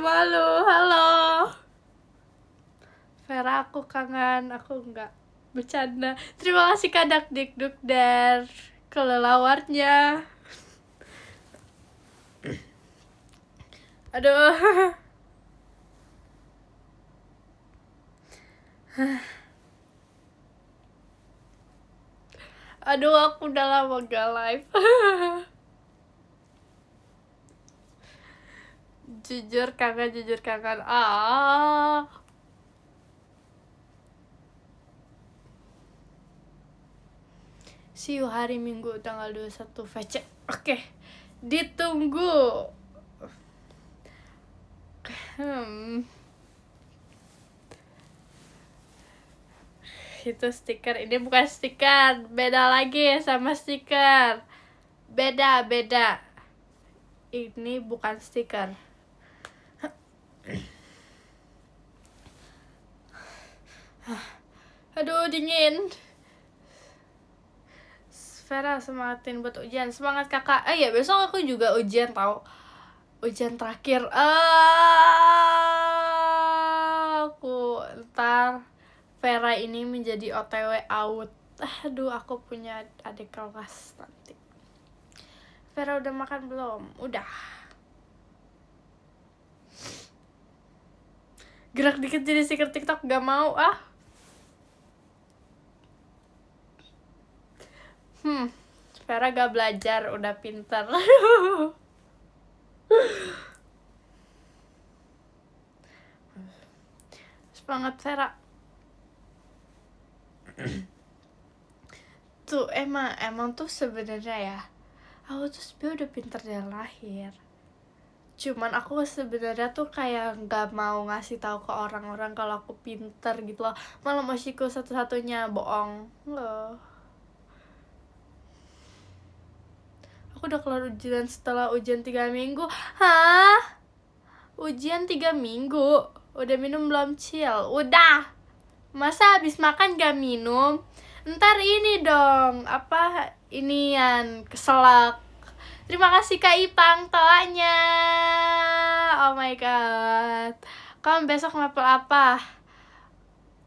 sama lu. Halo Vera, aku kangen. Aku enggak bercanda. Terima kasih Kak Dakdikdukder kelelawarnya. Aduh. Aduh, aku udah lama gak live. Jujur kangen. See you hari Minggu tanggal 21 VC. Oke. Ditunggu. Itu stiker, ini bukan stiker, beda lagi sama stiker. Beda. Ini bukan stiker. Aduh, dingin. Vera, semangatin buat ujian. Semangat kakak. Iya, besok aku juga ujian tau. Ujian terakhir. Aku ntar Vera ini menjadi OTW out. Aduh, aku punya adik kelas nanti. Vera udah makan belum? Udah. Gerak dikit jadi stiker TikTok, gak mau ah. Vera gak belajar, udah pinter. Semangat Vera. Tuh emang tuh sebenarnya ya, aku tuh sebenarnya udah pinter dari lahir. Cuman aku sebenarnya tuh kayak nggak mau ngasih tahu ke orang-orang kalau aku pinter gitu loh. Malah masihku satu-satunya bohong loh. Aku udah keluar ujian setelah ujian 3 minggu. Hah? Ujian 3 minggu? Udah minum belum, Cil? Udah. Masa habis makan gak minum? Ntar ini dong, apa inian keselak. Terima kasih Kak Ipang toanya. Oh my god. Kamu besok mapel apa?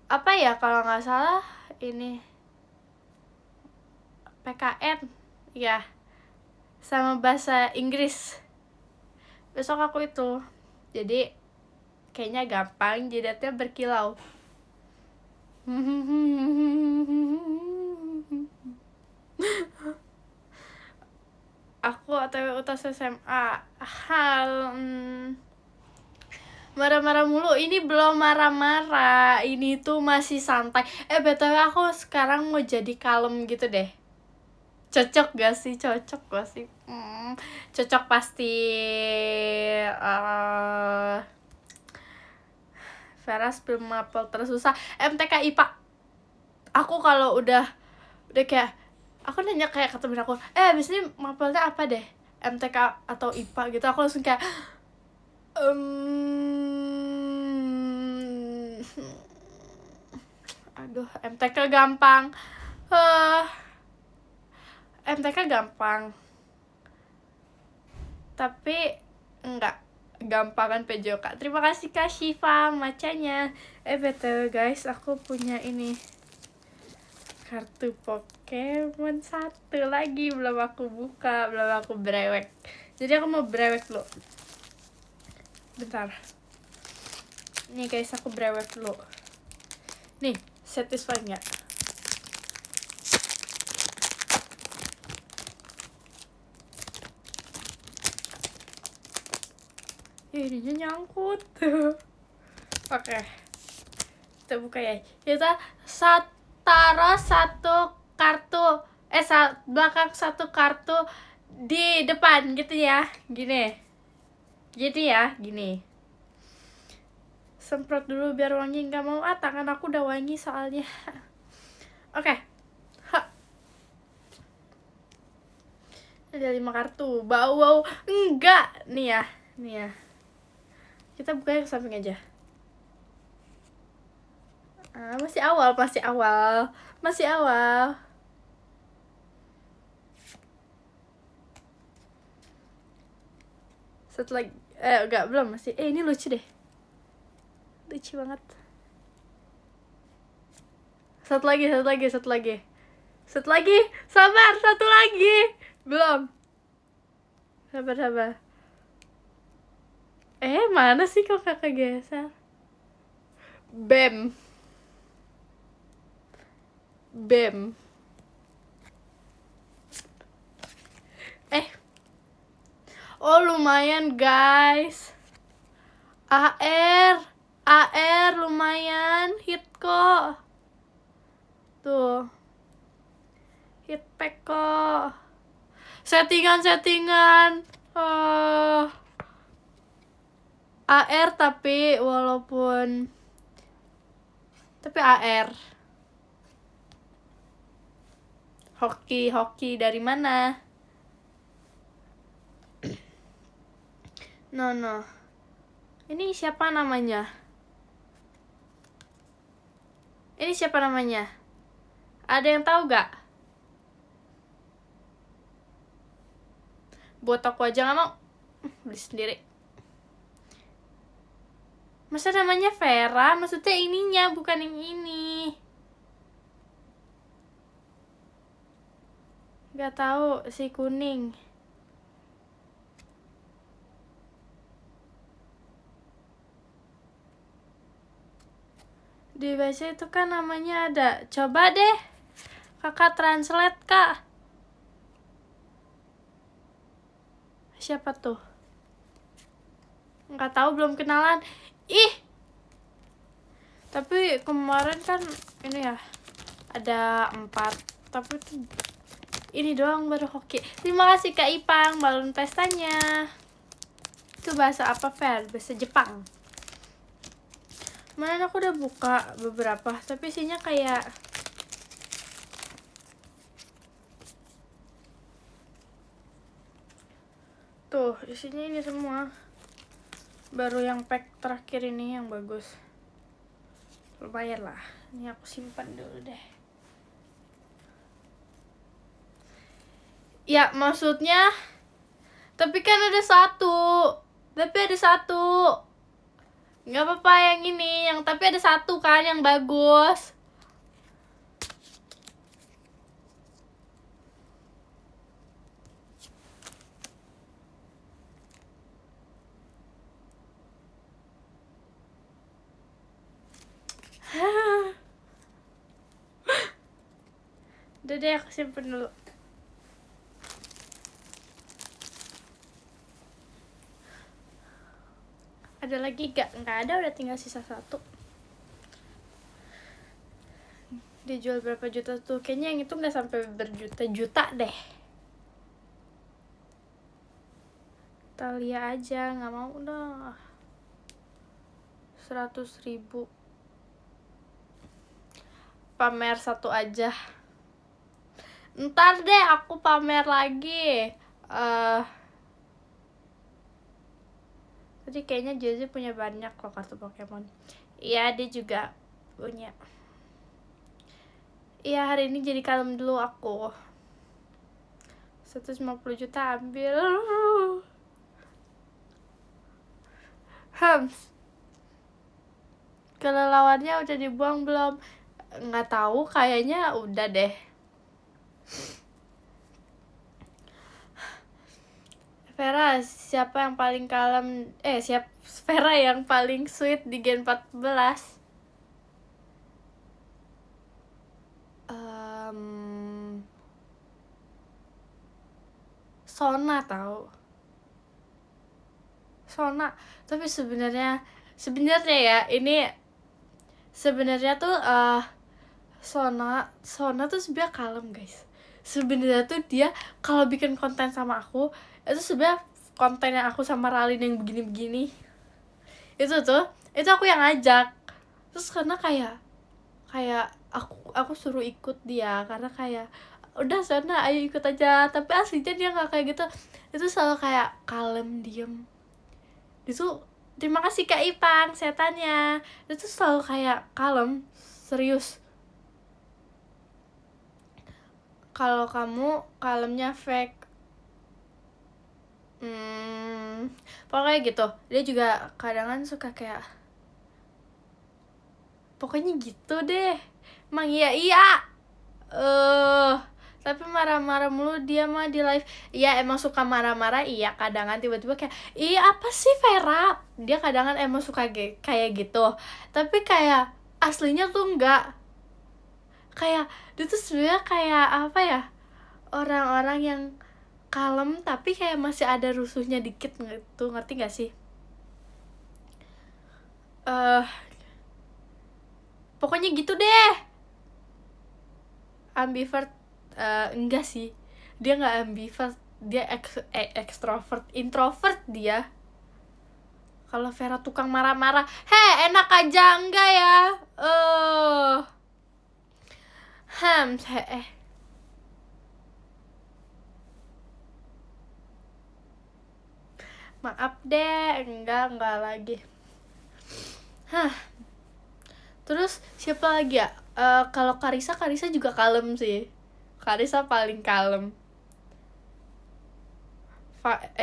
Apa ya kalau nggak salah ini PKN ya, sama bahasa Inggris. Besok aku itu. Jadi kayaknya gampang, jidatnya berkilau. Aku atau utas SMA. Marah-marah mulu. Ini belum marah-marah, ini tuh masih santai. BTW aku sekarang mau jadi kalem gitu deh. Cocok gak sih? Cocok pasti. Vera spill mapel tersusah MTK IPA. Aku kalau udah kayak, aku nanya kayak ke temen aku, abis ini mapelnya apa deh, MTK atau IPA gitu, aku langsung kayak aduh, MTK gampang. MTK gampang, tapi enggak gampangan PJOK. Terima kasih Kak Shiva macanya. BTW guys, aku punya ini kartu Pokemon satu lagi, belum aku buka, belum aku brewek. Jadi aku mau brewek dulu. Bentar. Nih guys, aku brewek dulu. Nih, satisfying nggak? Ininya nyangkut. Oke. Kita buka ya. Kita taruh satu kartu, belakang satu kartu di depan gitu ya. Gini ya, gini. Semprot dulu biar wangi, nggak mau tangan aku udah wangi soalnya. Oke. Ada 5 kartu. Bau enggak. Nih ya. Kita buka ke samping aja. Masih awal. Satu lagi. Enggak, belum masih. Ini lucu deh. Lucu banget. Satu lagi. Sabar, satu lagi. Belum. Sabar. Mana sih kok kakak geser? Bem. Oh lumayan guys. AR lumayan hit kok. Tuh. Hit pack kok. Settingan. AR tapi walaupun AR. Hoki dari mana? No. Ini siapa namanya? Ada yang tahu gak? Buat aku aja nggak mau. Beli sendiri. Masa namanya Vera? Maksudnya ininya, bukan yang ini. Gak tahu si kuning. Dibaca itu kan namanya ada. Coba deh kakak translate kak. Siapa tuh? Nggak tahu, belum kenalan. Ih. Tapi kemarin kan ini ya ada 4. Tapi ini doang baru hoki. Terima kasih Kak Ipang balon pestanya. Itu bahasa apa, Fer? Bahasa Jepang. Kemarin aku udah buka beberapa, tapi isinya kayak tuh, isinya ini semua. Baru yang pack terakhir ini yang bagus. Lumayan lah. Ini aku simpan dulu deh. Ya, maksudnya tapi kan ada satu. Nggak apa-apa yang ini, tapi ada satu kan yang bagus. Udah deh, aku simpen dulu. Ada lagi gak? Nggak ada, udah tinggal sisa 1. Dijual berapa juta tuh? Kayaknya yang itu nggak sampai berjuta-juta deh. Talia aja, nggak mau dah. 100.000. Pamer 1 aja. Ntar deh aku pamer lagi. Tadi kayaknya Jojo punya banyak loh kartu Pokemon. Iya, dia juga punya. Iya, hari ini jadi kalem dulu aku. 150 juta ambil. Kalau lawannya udah dibuang belum? Nggak tahu, kayaknya udah deh. Vera, siapa yang paling kalem? Vera yang paling sweet di Gen 14? Sona tahu. Sona, tapi sebenarnya ya ini sebenarnya tuh Sona tuh sebenarnya kalem guys. Sebenarnya tuh dia kalau bikin konten sama aku itu sebenarnya konten yang aku sama Ralin yang begini-begini itu aku yang ngajak. Terus karena kayak aku suruh ikut dia karena kayak udah sana ayo ikut aja, tapi aslinya dia nggak kayak gitu. Itu selalu kayak kalem, diem. Itu terima kasih Kak Ipang setannya. Itu selalu kayak kalem, serius. Kalau kamu kalemnya fake. Pokoknya gitu, dia juga kadang suka kayak pokoknya gitu deh. Emang iya tapi marah-marah mulu dia mah di live. Iya emang suka marah-marah, iya kadangan tiba-tiba kayak apa sih Vera, dia kadangan emang suka kayak gitu, tapi kayak aslinya tuh enggak. Kayak dia tuh sebenarnya kayak apa ya, orang-orang yang kalem tapi kayak masih ada rusuhnya dikit gitu, ngerti gak sih? Pokoknya gitu deh. Ambivert enggak sih, dia nggak ambivert, dia ekstrovert, introvert dia. Kalau Vera tukang marah-marah, enak aja enggak ya? Maaf deh, enggak lagi. Terus siapa lagi ya? Kalau Karissa juga kalem sih. Karissa paling kalem.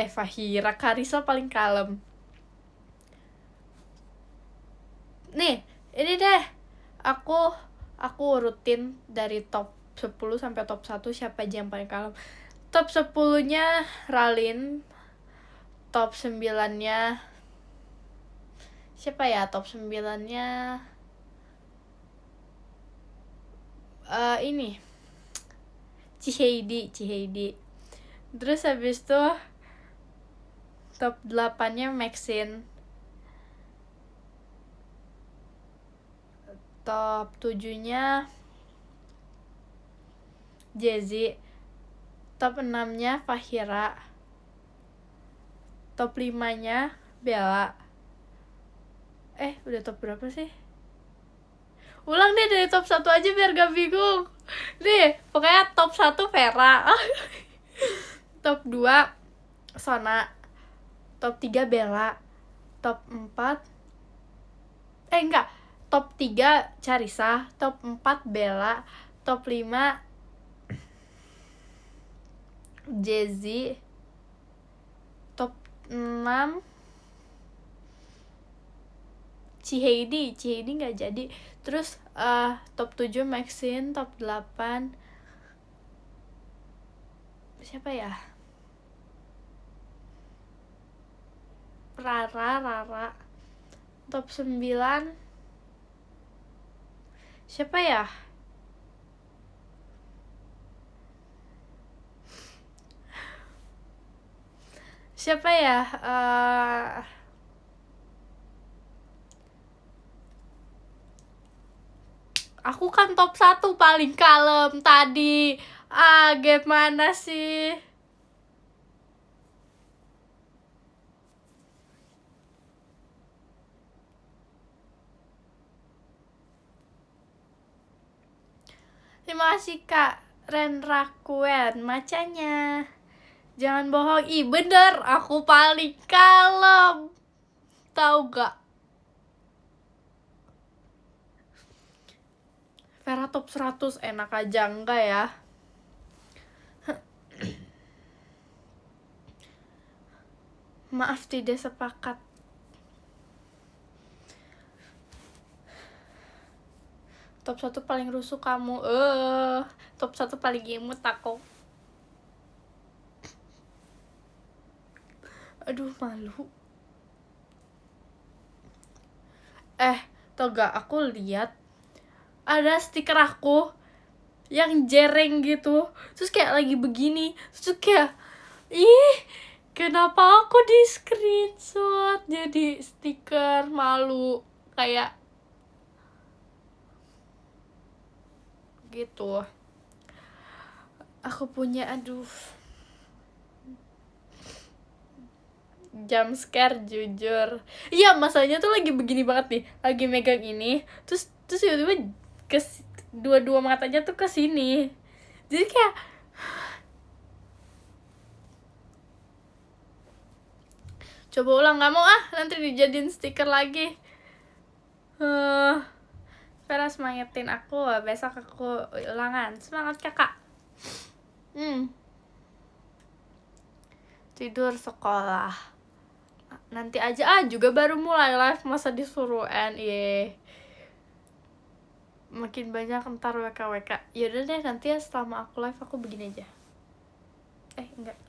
Fahira, Karissa paling kalem. Nih, ini deh. Aku urutin dari top 10 sampai top 1 siapa aja yang paling kalem. Top 10-nya Ralin. Top 9-nya siapa ya? Top 9-nya ini Ciheidi. Terus habis itu top 8-nya Maxine. Top 7-nya Jezi. Top 6-nya Fahira. Top 5-nya Bella. Udah top berapa sih? Ulang deh dari top 1 aja biar gak bingung. Nih, pokoknya top 1 Vera. Top 2 Sona. Top 3 Bella. Top 4 enggak, top 3 Carissa. Top 4 Bella. Top 5 Jezi. Top 6 Ciheidi nggak jadi. Terus top 7 Maxine. Top 8 siapa ya? Rara. Top 9 siapa ya? Aku kan top 1 paling kalem tadi. Gimana sih? Terima kasih Kak Renrakuen macanya. Jangan bohong, bener, aku paling kalem. Tahu gak? Vera top 100 enak aja enggak ya? Maaf tidak sepakat. Top 1 paling rusuh kamu. Top 1 paling imut aku. Aduh, malu. Tau gak, aku lihat ada stiker aku yang jereng gitu, terus kayak lagi begini, terus kayak kenapa aku di screenshot jadi stiker, malu kayak gitu. Aku punya, jump scare jujur. Iya, masanya tuh lagi begini banget nih, lagi megang ini, terus tiba-tiba dua matanya tuh ke sini. Jadi kayak coba ulang, nggak mau nanti dijadiin stiker lagi. Vera semangatin aku, besok aku ulangan. Semangat kakak. Tidur sekolah. Nanti aja juga baru mulai live, masa disuruh NIE. Makin banyak ntar WKWK. Yaudah deh, nanti ya selama aku live aku begini aja. Enggak.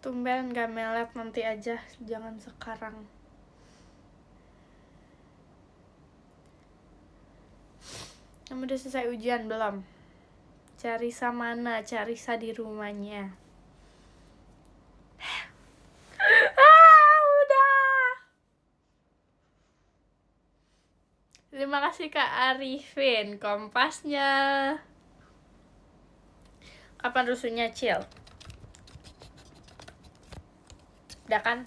Tumben gak melet, nanti aja, jangan sekarang. Kamu udah selesai ujian belum? Carisa mana? Carisa di rumahnya. Udah. Terima kasih Kak Arifin kompasnya. Kapan rusuhnya, Cil? Udah kan?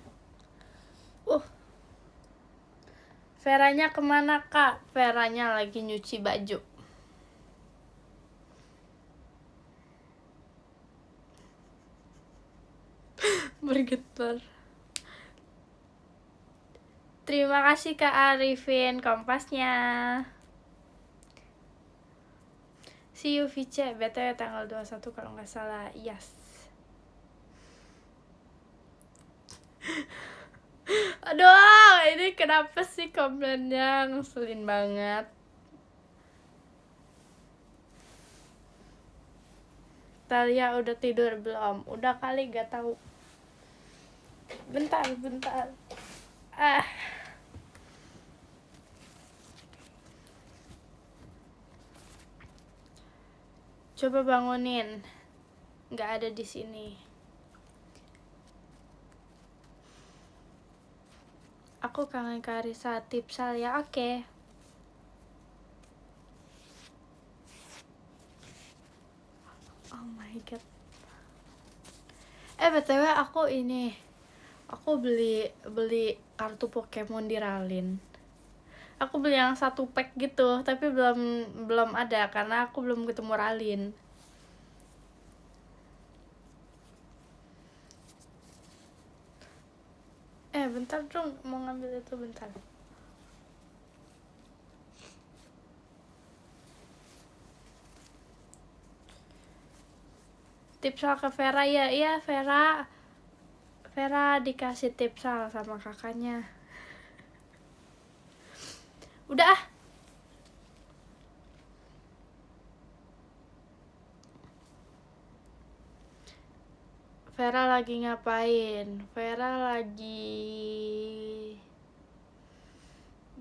Veranya kemana Kak? Veranya lagi nyuci baju. Bergetar. Terima kasih Kak Arifin kompasnya. See you Vice. BTW tanggal 21 kalau nggak salah. Yes. Aduh, ini kenapa sih komennya ngeselin banget. Talia udah tidur belum? Udah kali, gak tahu. Bentar. Coba bangunin. Nggak ada di sini. Aku kangen Karisa, tipsal ya. Oke. Oh my god. BTW aku beli kartu Pokemon di Ralin. Aku beli yang 1 pack gitu, tapi belum ada karena aku belum ketemu Ralin. Bentar dong, mau ngambil itu bentar. Tipsal ke Vera ya. Iya, Vera dikasih tipsal sama kakaknya. Udah ah. Vera lagi ngapain? Vera lagi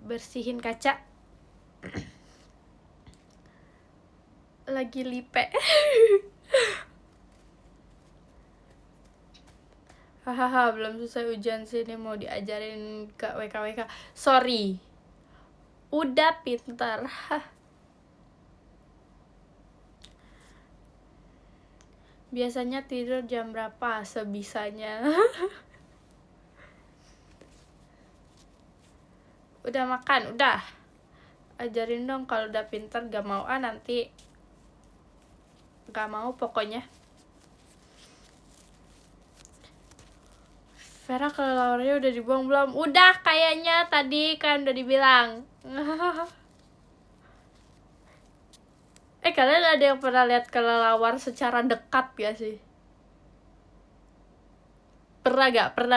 bersihin kaca. Lagi lipe. Hahaha, belum selesai ujian sini mau diajarin ke WKWK. Sorry. Udah pintar. Biasanya tidur jam berapa? Sebisanya. Udah makan? Udah. Ajarin dong kalau udah pintar. Gak mau nanti. Gak mau pokoknya. Vera kelelawarnya udah dibuang belum? Udah kayaknya, tadi kan udah dibilang. Kalian ada yang pernah lihat kelelawar secara dekat gak sih? Pernah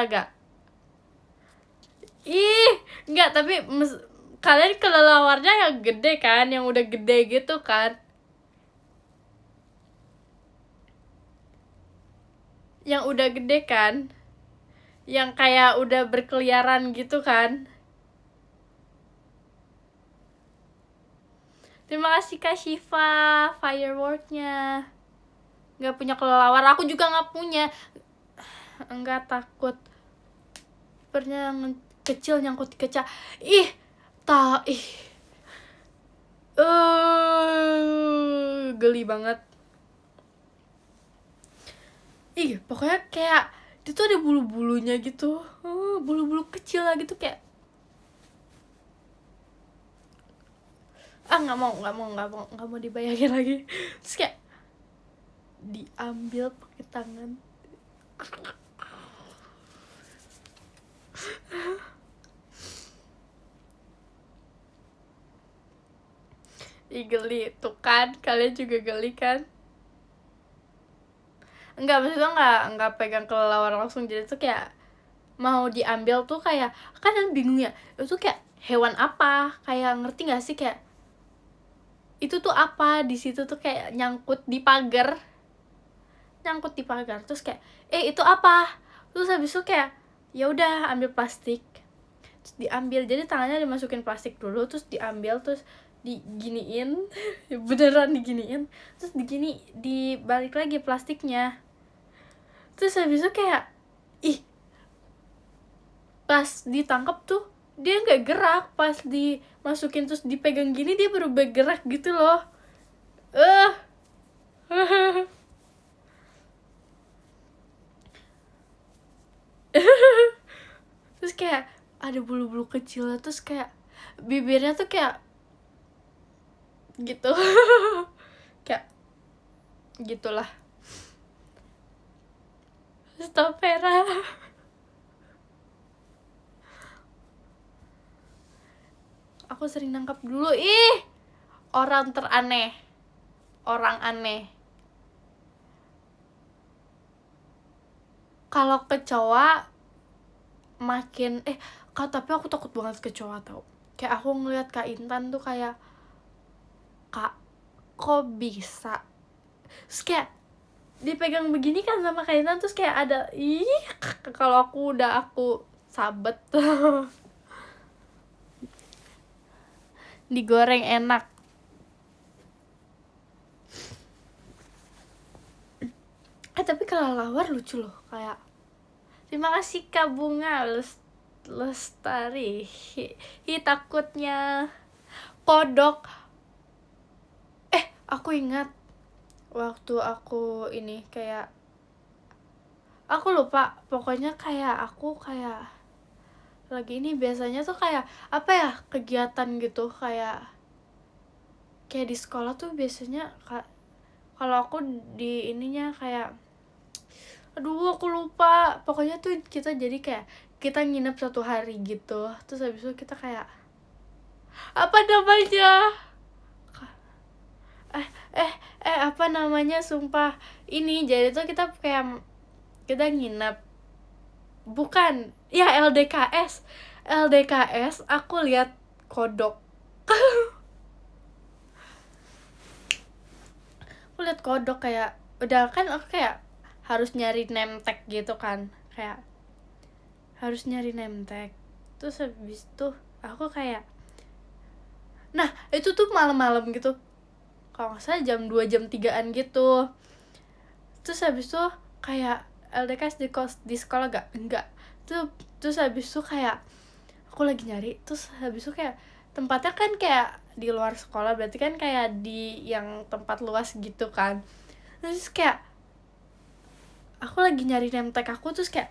gak? Ih, enggak, tapi kalian kelelawarnya yang gede kan? Yang udah gede gitu kan? Yang udah gede kan? Yang kayak udah berkeliaran gitu kan? Terima kasih Kak Shiva fireworknya. Gak punya kelelawar, aku juga gak punya. Enggak, takut pernah kecil nyangkut di kaca. Geli banget. Pokoknya kayak itu tuh ada bulu-bulunya gitu. Bulu-bulu kecil lah gitu kayak. Nggak mau dibayangin lagi. Terus kayak diambil pakai tangan. Ih, geli tuh kan, kalian juga geli kan? Enggak, maksudnya enggak pegang kelelawar langsung, jadi tuh kayak mau diambil tuh kayak kan bingung ya, itu kayak hewan apa, kayak ngerti gak sih, kayak itu tuh apa di situ tuh kayak nyangkut di pagar, terus kayak itu apa, terus habis itu kayak ya udah ambil plastik, terus diambil, jadi tangannya dimasukin plastik dulu, terus diambil, terus diginiin beneran diginiin, terus dibalik lagi plastiknya, terus habis itu kayak pas ditangkap tuh dia nggak gerak, pas dimasukin terus dipegang gini dia baru bergerak gitu loh. Terus kayak ada bulu-bulu kecil, terus kayak bibirnya tuh kayak gitu. Kayak gitulah. Stop Vera. Aku sering nangkap dulu. Orang teraneh, orang aneh. Kalau kecoa makin tapi aku takut banget kecoa tau. Kayak aku ngeliat Kak Intan tuh kayak, Kak, kok bisa? Terus kayak dipegang begini kan sama Kak Intan, terus kayak ada kalau aku sabet. Digoreng enak. Tapi kelelawar lucu loh, kayak terima kasih Kak Bunga Lestari. Takutnya kodok. Aku ingat waktu aku ini kayak aku lupa, pokoknya kayak aku kayak lagi ini biasanya tuh kayak apa ya, kegiatan gitu, kayak di sekolah tuh biasanya kalau aku di ininya kayak aduh aku lupa, pokoknya tuh kita jadi kayak kita nginep 1 hari gitu, terus habis itu kita kayak apa namanya apa namanya, sumpah ini, jadi tuh kita kayak kita nginep, bukan ya, LDKS aku lihat kodok. Aku lihat kodok, kayak udah kan aku kayak harus nyari name tag gitu kan, kayak harus nyari name tag, terus habis itu aku kayak itu tuh malam-malam gitu, kalau nggak salah jam 2 jam 3-an gitu, terus habis itu kayak LDKS di sekolah enggak tuh, terus habis itu kayak aku lagi nyari, terus habis itu kayak tempatnya kan kayak di luar sekolah, berarti kan kayak di yang tempat luas gitu kan, terus kayak aku lagi nyari name tag aku, terus kayak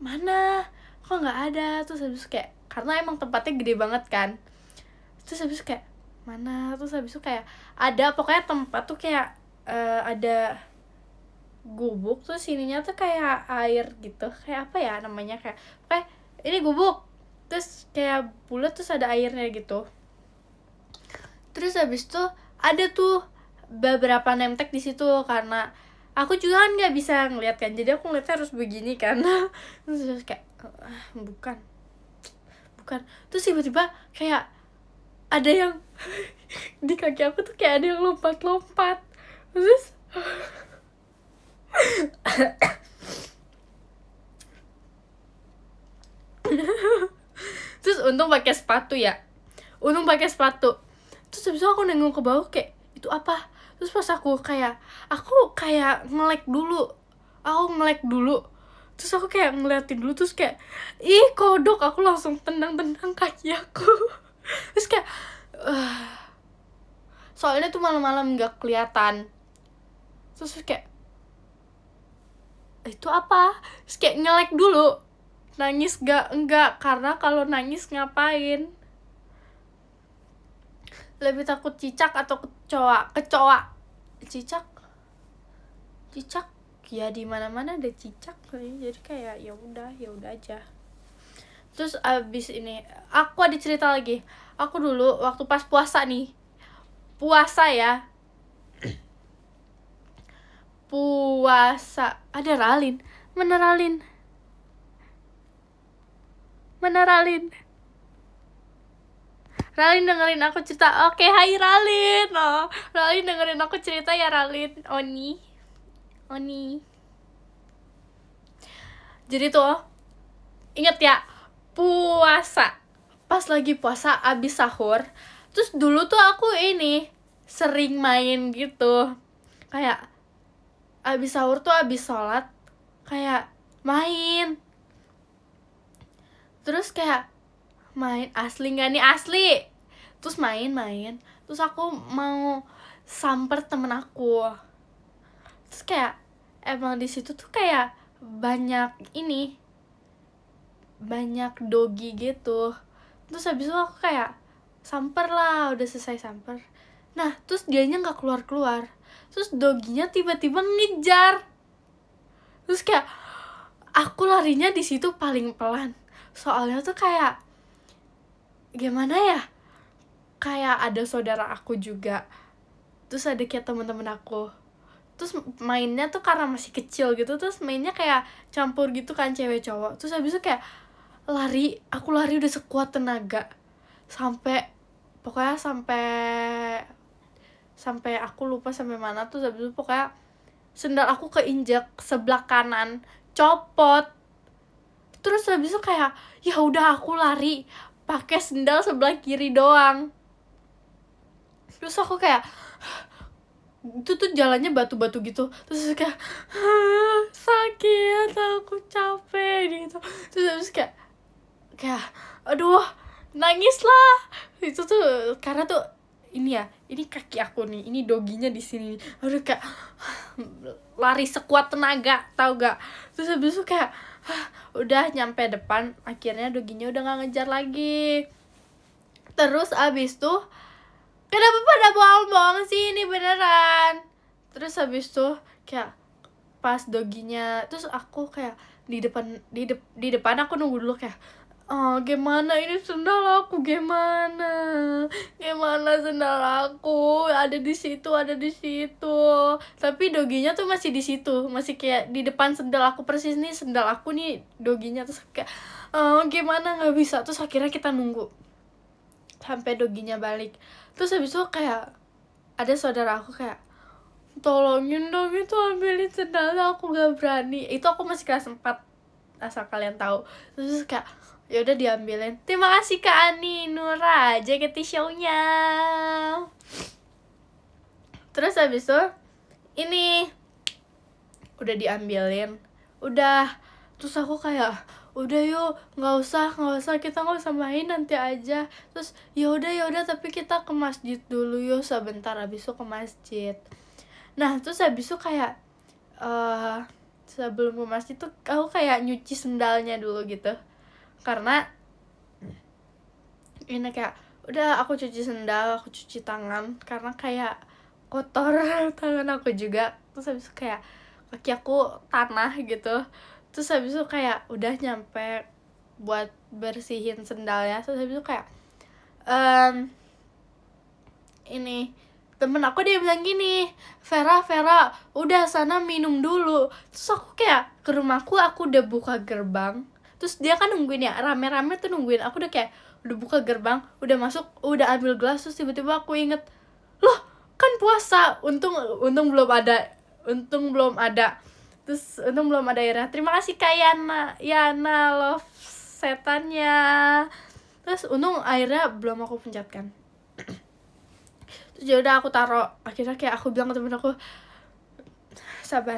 mana kok nggak ada, terus habis itu kayak karena emang tempatnya gede banget kan, terus habis itu kayak mana, terus habis itu kayak ada pokoknya tempat tuh kayak ada gubuk, terus ininya tuh kayak air gitu, kayak apa ya namanya, kayak ini gubuk, terus kayak bulat, terus ada airnya gitu, terus habis itu ada tuh beberapa name tag di situ, karena aku juga kan nggak bisa ngeliat kan, jadi aku ngeliatnya harus begini kan. Terus kayak bukan, terus tiba-tiba kayak ada yang di kaki aku tuh kayak ada yang lompat-lompat, terus terus untung pakai sepatu, terus habis itu aku nengok ke bawah kayak itu apa, terus pas aku kayak ngelek dulu, terus aku kayak ngeliatin dulu, terus kayak kodok, aku langsung tendang kaki aku. Terus kayak soalnya tuh malam-malam nggak kelihatan, terus kayak itu apa, terus kayak ngelek dulu, nangis enggak, karena kalau nangis ngapain, lebih takut cicak atau kecoa. Cicak ya di mana-mana ada cicak, jadi kayak ya udah aja. Terus abis ini aku ada cerita lagi, aku dulu waktu pas puasa nih, puasa ya. Puasa. Ada Ralin. Mana Ralin? Ralin dengerin aku cerita. Oke, hai Ralin. Oh, Ralin dengerin aku cerita ya Ralin. Oni. Jadi tuh, inget ya, puasa. Pas lagi puasa abis sahur. Terus dulu tuh aku ini sering main gitu. Kayak abis sahur tuh abis sholat kayak main. Terus kayak main asli nggak nih, asli. Terus main. Terus aku mau samper temen aku. Terus kayak emang di situ tuh kayak banyak dogi gitu. Terus habis itu aku kayak samper lah, udah selesai samper. Nah, terus dianya nggak keluar. Terus doginya tiba-tiba ngejar. Terus kayak aku larinya di situ paling pelan. Soalnya tuh kayak gimana ya? Kayak ada saudara aku juga. Terus ada kayak teman-teman aku. Terus mainnya tuh karena masih kecil gitu, terus mainnya kayak campur gitu kan, cewek cowok. Terus habis itu kayak aku lari udah sekuat tenaga. Pokoknya sampai aku lupa sampai mana. Terus habis itu pokoknya sendal aku keinjak sebelah kanan, copot. Terus habis itu kayak ya udah aku lari pakai sendal sebelah kiri doang. Terus aku kayak itu tuh jalannya batu-batu gitu. Terus kayak sakit, aku capek gitu. Terus habis kayak aduh, nangis lah. Itu tuh karena tuh ini kaki aku nih, ini doginya di sini. Aduh, kayak lari sekuat tenaga, tau gak? Terus habis itu kayak udah nyampe depan, akhirnya doginya udah gak ngejar lagi. Terus abis tuh kenapa pada bohong-bohong sih, ini beneran. Terus habis tuh kayak pas doginya, terus aku kayak di depan aku nunggu dulu kayak gimana ini sendal aku, gimana sendal aku, ada di situ. Tapi doginya tuh masih di situ, masih kayak di depan sendal aku persis nih, sendal aku nih doginya. Terus kayak gimana, nggak bisa. Terus akhirnya kita nunggu sampai doginya balik. Terus habis itu kayak ada saudara aku kayak tolongin dong, itu ambilin sendalnya, aku nggak berani. Itu aku masih kelas 4, asal kalian tahu. Terus kayak ya udah diambilin. Terima kasih Kak Ani Nura, JKT show-nya. Terus habis itu ini udah diambilin, udah. Terus aku kayak udah yuk, nggak usah kita nggak usah main, nanti aja. Terus ya udah tapi kita ke masjid dulu yuk sebentar, habis itu ke masjid. Nah, terus habis itu kayak sebelum ke masjid tuh aku kayak nyuci sendalnya dulu gitu, karena ini kayak udah aku cuci sendal, aku cuci tangan karena kayak kotor tangan aku juga. Terus habis itu kayak kaki aku tanah gitu. Terus habis itu kayak udah nyampe buat bersihin sendalnya. Terus habis itu kayak ini temen aku dia bilang gini, Vera udah sana minum dulu. Terus aku kayak ke rumahku, aku udah buka gerbang. Terus dia kan nungguin ya, rame-rame tuh nungguin. Aku udah kayak udah buka gerbang, udah masuk, udah ambil gelas. Terus tiba-tiba aku inget, loh kan puasa. Untung belum ada. Terus untung belum ada airnya. Terima kasih Kak Yana love setannya. Terus untung airnya belum aku pencetkan. Terus ya udah aku taruh. Akhirnya kayak aku bilang ke temen aku, sabar,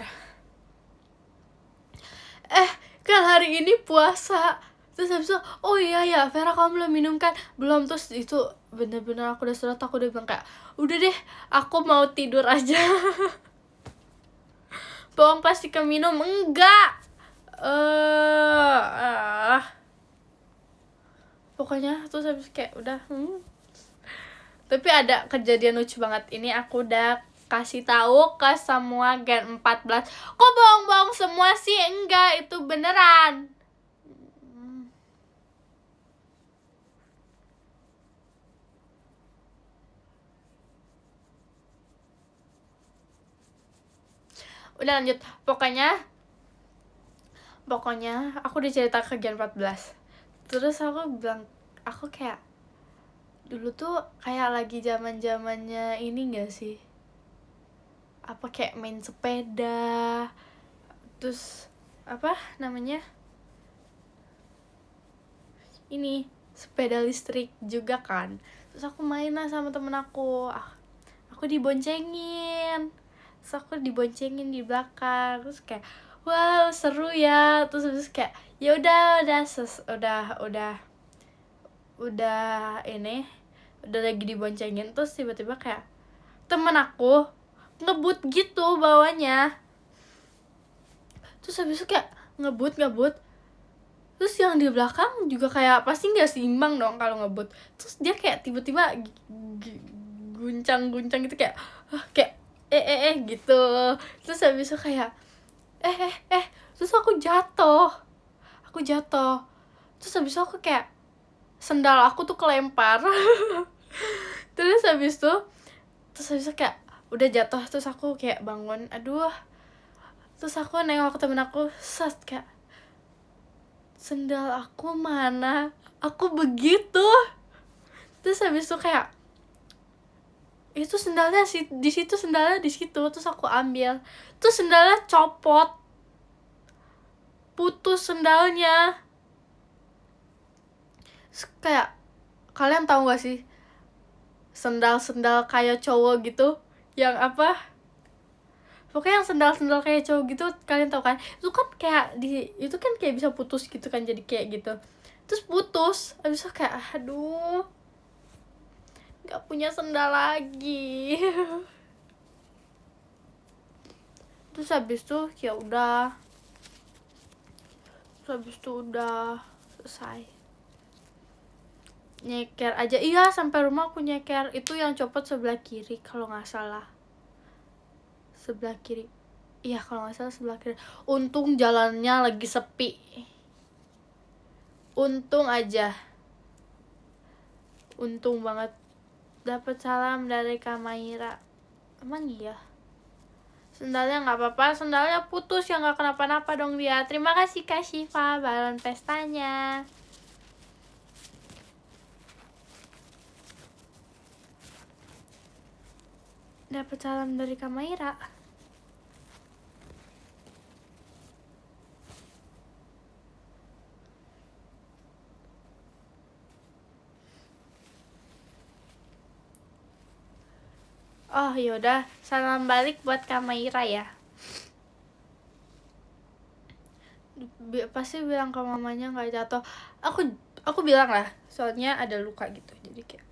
kan hari ini puasa. Terus habis itu, oh iya ya Vera, kamu belum minum kan? Belum. Terus itu bener-bener aku udah surat, aku udah bilang kayak udah deh, aku mau tidur aja. Bohong pasti keminum. Enggak, pokoknya terus habis kayak udah Tapi ada kejadian lucu banget. Ini aku udah kasih tahu ke semua Gen 14. Kok bohong-bohong semua sih? Enggak, itu beneran. Udah lanjut. Pokoknya aku udah cerita ke Gen 14. Terus aku bilang, aku kayak dulu tuh kayak lagi zaman-zamannya ini gak sih? Apa kayak main sepeda. Terus apa namanya? Ini sepeda listrik juga kan. Terus aku main lah sama temen aku. Aku diboncengin. Terus aku diboncengin di belakang. Terus kayak wow, seru ya. Terus kayak ya udah ini udah lagi diboncengin. Terus tiba-tiba kayak temen aku ngebut gitu bawahnya. Terus habis itu kayak ngebut. Terus yang di belakang juga kayak pasti nggak seimbang dong kalau ngebut. Terus dia kayak tiba-tiba guncang gitu kayak gitu. Terus habis itu kayak terus aku jatuh. Terus habis itu aku kayak sendal aku tuh kelempar. terus habis itu kayak udah jatuh. Terus aku kayak bangun, aduh. Terus aku nengok ke temen aku, kayak sendal aku mana? Aku begitu. Terus habis itu kayak itu sendalnya di situ, sendalnya di situ. Terus aku ambil. Terus sendalnya copot. Putus sendalnya. Terus kayak kalian tahu gak sih sendal-sendal kayak cowok gitu? Yang apa? Pokoknya yang sendal-sendal kayak cowok gitu, kalian tahu kan? Itu kan kayak bisa putus gitu kan, jadi kayak gitu. Terus putus. Habis itu kayak aduh. Gak punya sendal lagi. Terus habis itu ya udah. Terus habis itu udah selesai. Nyeker aja. Iya, sampai rumah aku nyeker. Itu yang copot sebelah kiri kalau nggak salah. Sebelah kiri. Iya, kalau nggak salah sebelah kiri. Untung jalannya lagi sepi. Untung aja. Untung banget. Dapat salam dari Kamaira. Emang iya? Sendalnya nggak apa-apa, sendalnya putus ya, nggak kenapa-napa dong dia. Terima kasih Kak Syifa, balon pestanya. Dapat salam dari Kamaira. Oh yaudah, salam balik buat Kamaira ya. Pasti bilang ke mamanya nggak jatuh. Aku bilang lah, soalnya ada luka gitu, jadi kayak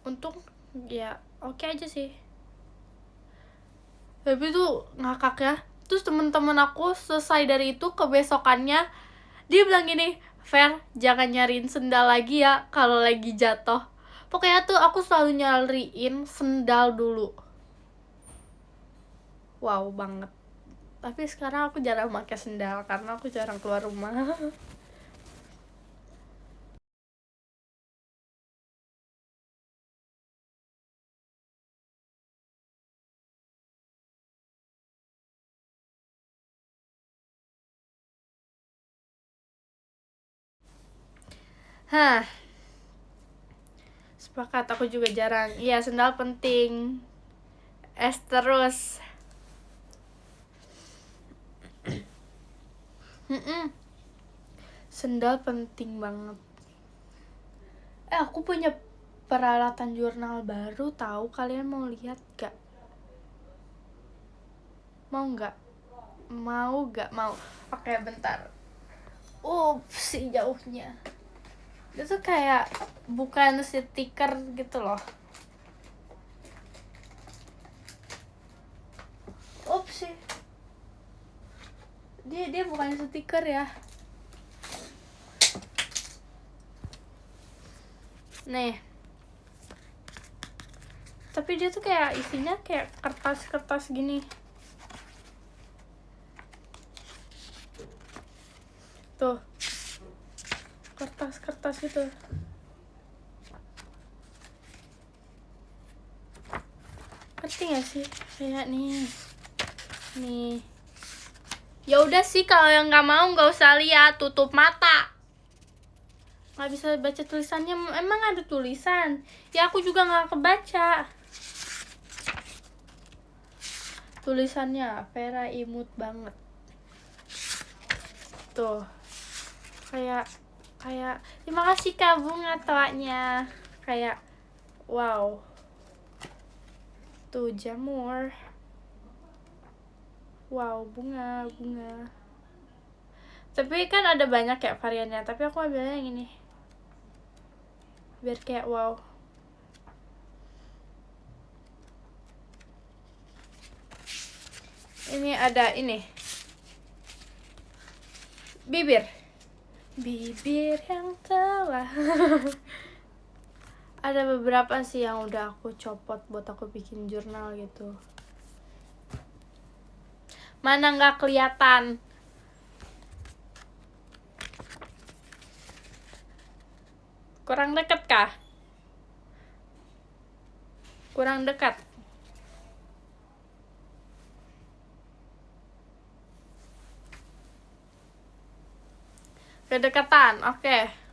untung ya oke aja sih. Tapi tuh ngakak ya. Terus temen-temen aku selesai dari itu, kebesokannya dia bilang gini, Fer, jangan nyariin sendal lagi ya kalau lagi jatuh. Pokoknya tuh aku selalu nyariin sendal dulu. Wow banget. Tapi sekarang aku jarang pakai sendal karena aku jarang keluar rumah. Hah. Sepakat, aku juga jarang. Iya, sendal penting. Es terus. Sendal penting banget. Aku punya peralatan jurnal baru, tahu? Kalian mau lihat gak? Mau gak? Mau. Oke, bentar. Si jauhnya. Itu kayak bukan stiker gitu loh. Sih. Dia bukan stiker ya. Nih. Tapi dia tuh kayak isinya kayak kertas-kertas gini. Tuh. Kertas-kertas gitu. Ngerti gak sih? Kayak nih. Nih. Ya udah sih, kalau yang nggak mau nggak usah lihat, tutup mata. Nggak bisa baca tulisannya. Emang ada tulisan? Ya aku juga nggak kebaca. Tulisannya Vera imut banget. Tuh. Kayak terima kasih Kak Bunga toanya. Kayak wow. Tuh jamur. Wow, bunga. Tapi kan ada banyak kayak variannya, tapi aku ambilnya yang ini. Biar kayak wow. Ini ada ini. Bibir yang telah. Ada beberapa sih yang udah aku copot buat aku bikin jurnal gitu. Mana nggak kelihatan? Kurang dekat kah? Kurang dekat. Kedekatan, oke.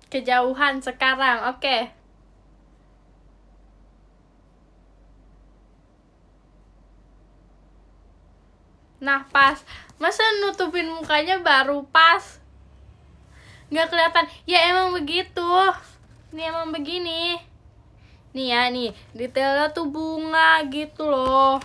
Kejauhan sekarang, oke. Nah, pas. Masa nutupin mukanya baru pas? Nggak kelihatan. Ya emang begitu. Ini emang begini. Nih ya, nih. Detailnya tuh bunga gitu loh.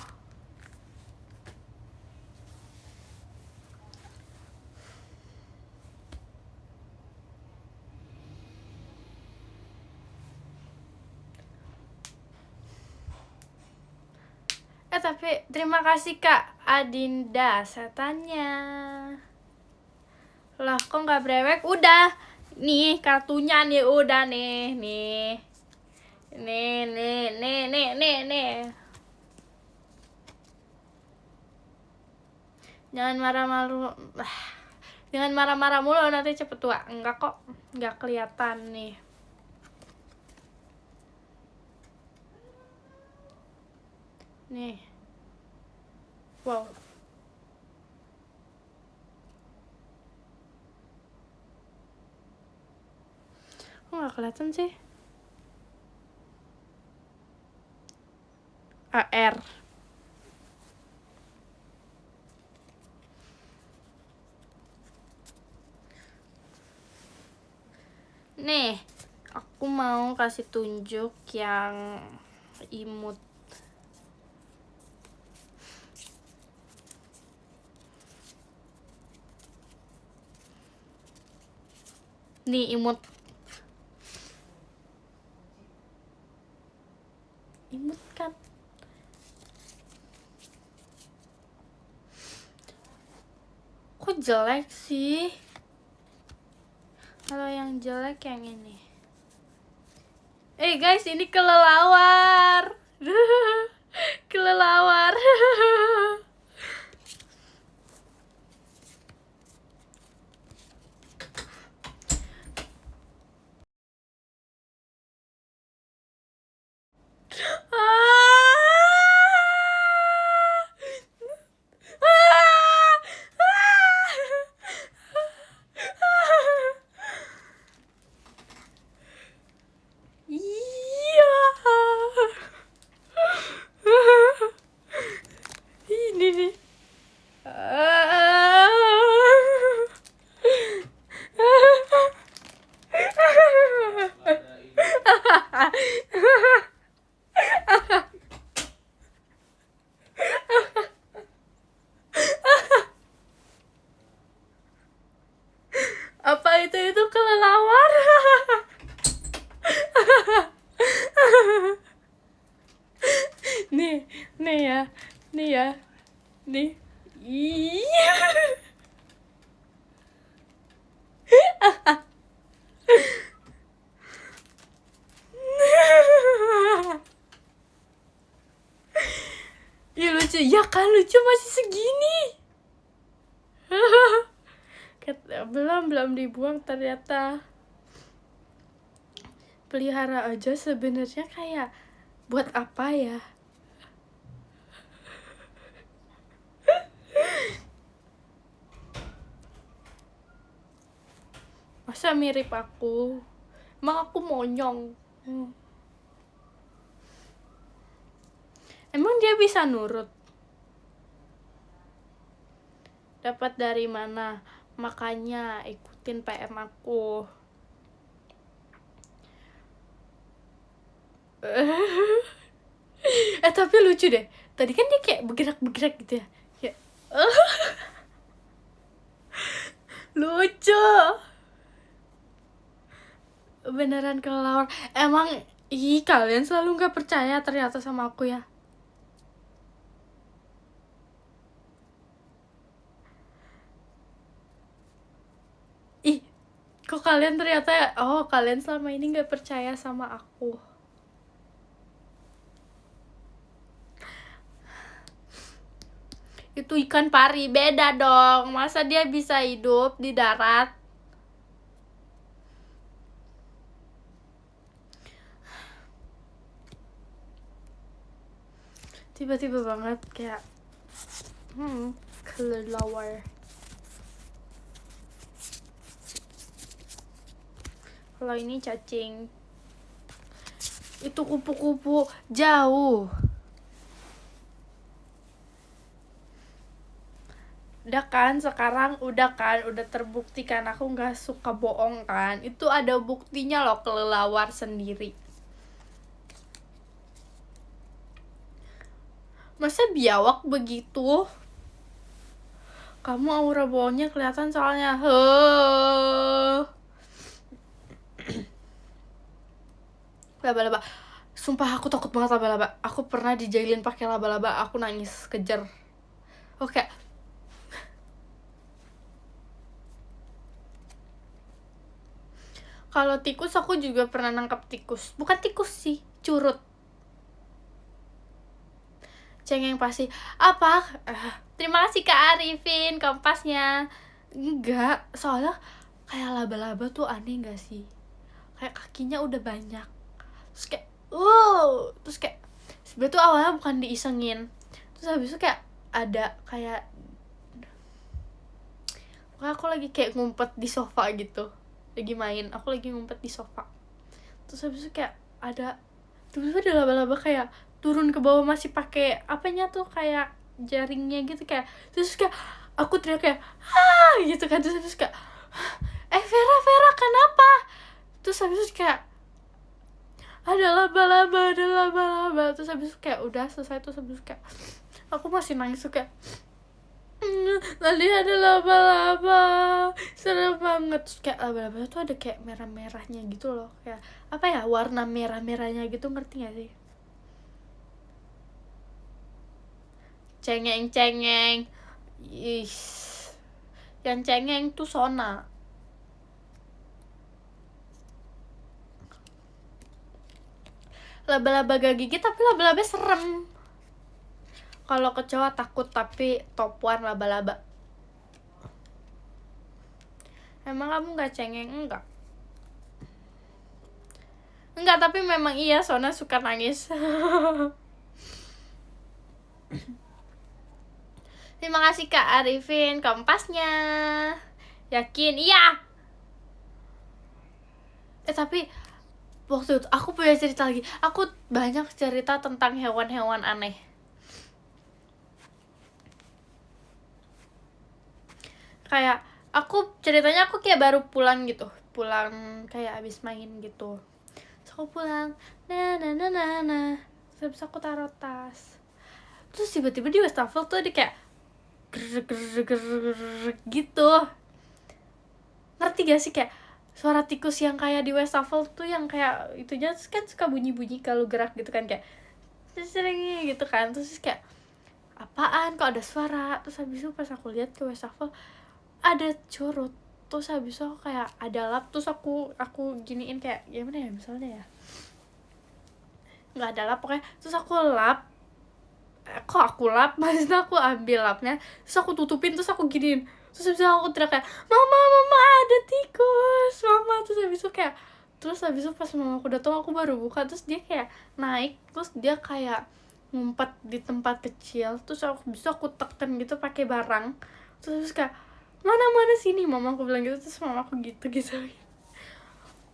Tapi terima kasih Kak Adinda setannya. Lah kok nggak brewek? Udah. Nih kartunya nih udah nih. Nih. Jangan marah-marah. Jangan marah-marah mulu, nanti cepet tua. Enggak kok. Nggak kelihatan nih. Nih. Wow. Kok nggak kelihatan sih? AR. Nih, aku mau kasih tunjuk yang imut. Nih imut kan? Kok jelek sih? Kalau yang jelek yang ini. Guys, ini kelelawar. Kelelawar. Iya. Ini nih. Apa itu kelelawar? Nih ya. Nih. Iya. Ya lucu, ya kan lucu masih segini. Belum dibuang ternyata. Pelihara aja sebenarnya kayak buat apa ya? Masa mirip aku? Emang aku monyong? Emang dia bisa nurut? Dapat dari mana? Makanya ikutin PM aku. Tapi lucu deh. Tadi kan dia kayak bergerak-bergerak gitu ya. Kayak lucu. Beneran kelelawar. Emang kalian selalu gak percaya ternyata sama aku ya. Kok kalian ternyata kalian selama ini gak percaya sama aku. Itu ikan pari, beda dong. Masa dia bisa hidup di darat? Tiba-tiba banget kayak kelelawar. Kalau ini cacing. Itu kupu-kupu jauh. Udah kan sekarang, udah terbukti kan aku gak suka bohong kan. Itu ada buktinya loh, kelelawar sendiri. Masa biawak begitu? Kamu aura bohongnya kelihatan soalnya. Laba-laba. Sumpah aku takut banget laba-laba. Aku pernah dijailin pakai laba-laba, aku nangis kejer. Oke. Kalau tikus aku juga pernah nangkap tikus. Bukan tikus sih, curut. Cengeng pasti. Apa? Terima kasih Kak Arifin kompasnya. Enggak, soalnya kayak laba-laba tuh aneh gak sih? Kayak kakinya udah banyak. Terus kayak terus kayak sebenernya tuh awalnya bukan diisengin. Terus habis itu kayak ada kayak aku lagi kayak ngumpet di sofa gitu. Lagi main, aku lagi ngumpet di sofa. Terus habis itu kayak ada tiba-tiba ada laba-laba kayak turun ke bawah, masih pakai apanya tuh kayak jaringnya gitu kayak. Terus kayak aku teriak kayak gitu kan. Terus kayak Vera kenapa? Terus habis itu kayak ada laba-laba. Terus habis itu kayak udah selesai. Terus habis itu kayak aku masih nangis tuh kayak tadi ada laba-laba, serem banget. Terus kayak laba-laba tuh ada kayak merah-merahnya gitu loh, kayak apa ya, warna merah-merahnya gitu, ngerti gak sih? Cengeng. Yang cengeng tuh Sona. Laba-laba gak gigit, tapi laba-laba serem. Kalau kecoa takut, tapi topuan laba-laba. Emang kamu gak cengeng? Enggak, tapi memang iya, Sona suka nangis. Terima kasih Kak Arifin kompasnya. Yakin? Iya. Tapi waktu itu aku punya cerita lagi. Aku banyak cerita tentang hewan-hewan aneh. Kayak aku ceritanya, aku kayak baru pulang gitu, kayak abis main gitu. Terus aku pulang, terus aku taruh tas. Terus tiba-tiba di wastafel tuh ada kayak gitu. Ngerti gak sih kayak suara tikus yang kayak di wastafel tuh, yang kayak itunya kan suka bunyi-bunyi kalau gerak gitu kan, kayak seringnya gitu kan. Terus kayak apaan kok ada suara? Terus habis itu pas aku lihat ke wastafel ada curut. Terus habis itu kayak ada lap. Terus aku giniin kayak gimana ya misalnya ya, nggak ada lap pokoknya. Terus aku lap, maksudnya aku ambil lapnya, terus aku tutupin, terus aku giniin Terus habis itu aku teriak kayak, mama ada tikus mama. Terus habis itu pas mama aku datang aku baru buka, terus dia kayak naik, terus dia kayak ngumpet di tempat kecil, terus aku tekan gitu pakai barang, terus kayak mana sini mama aku bilang gitu, terus mama aku gitu.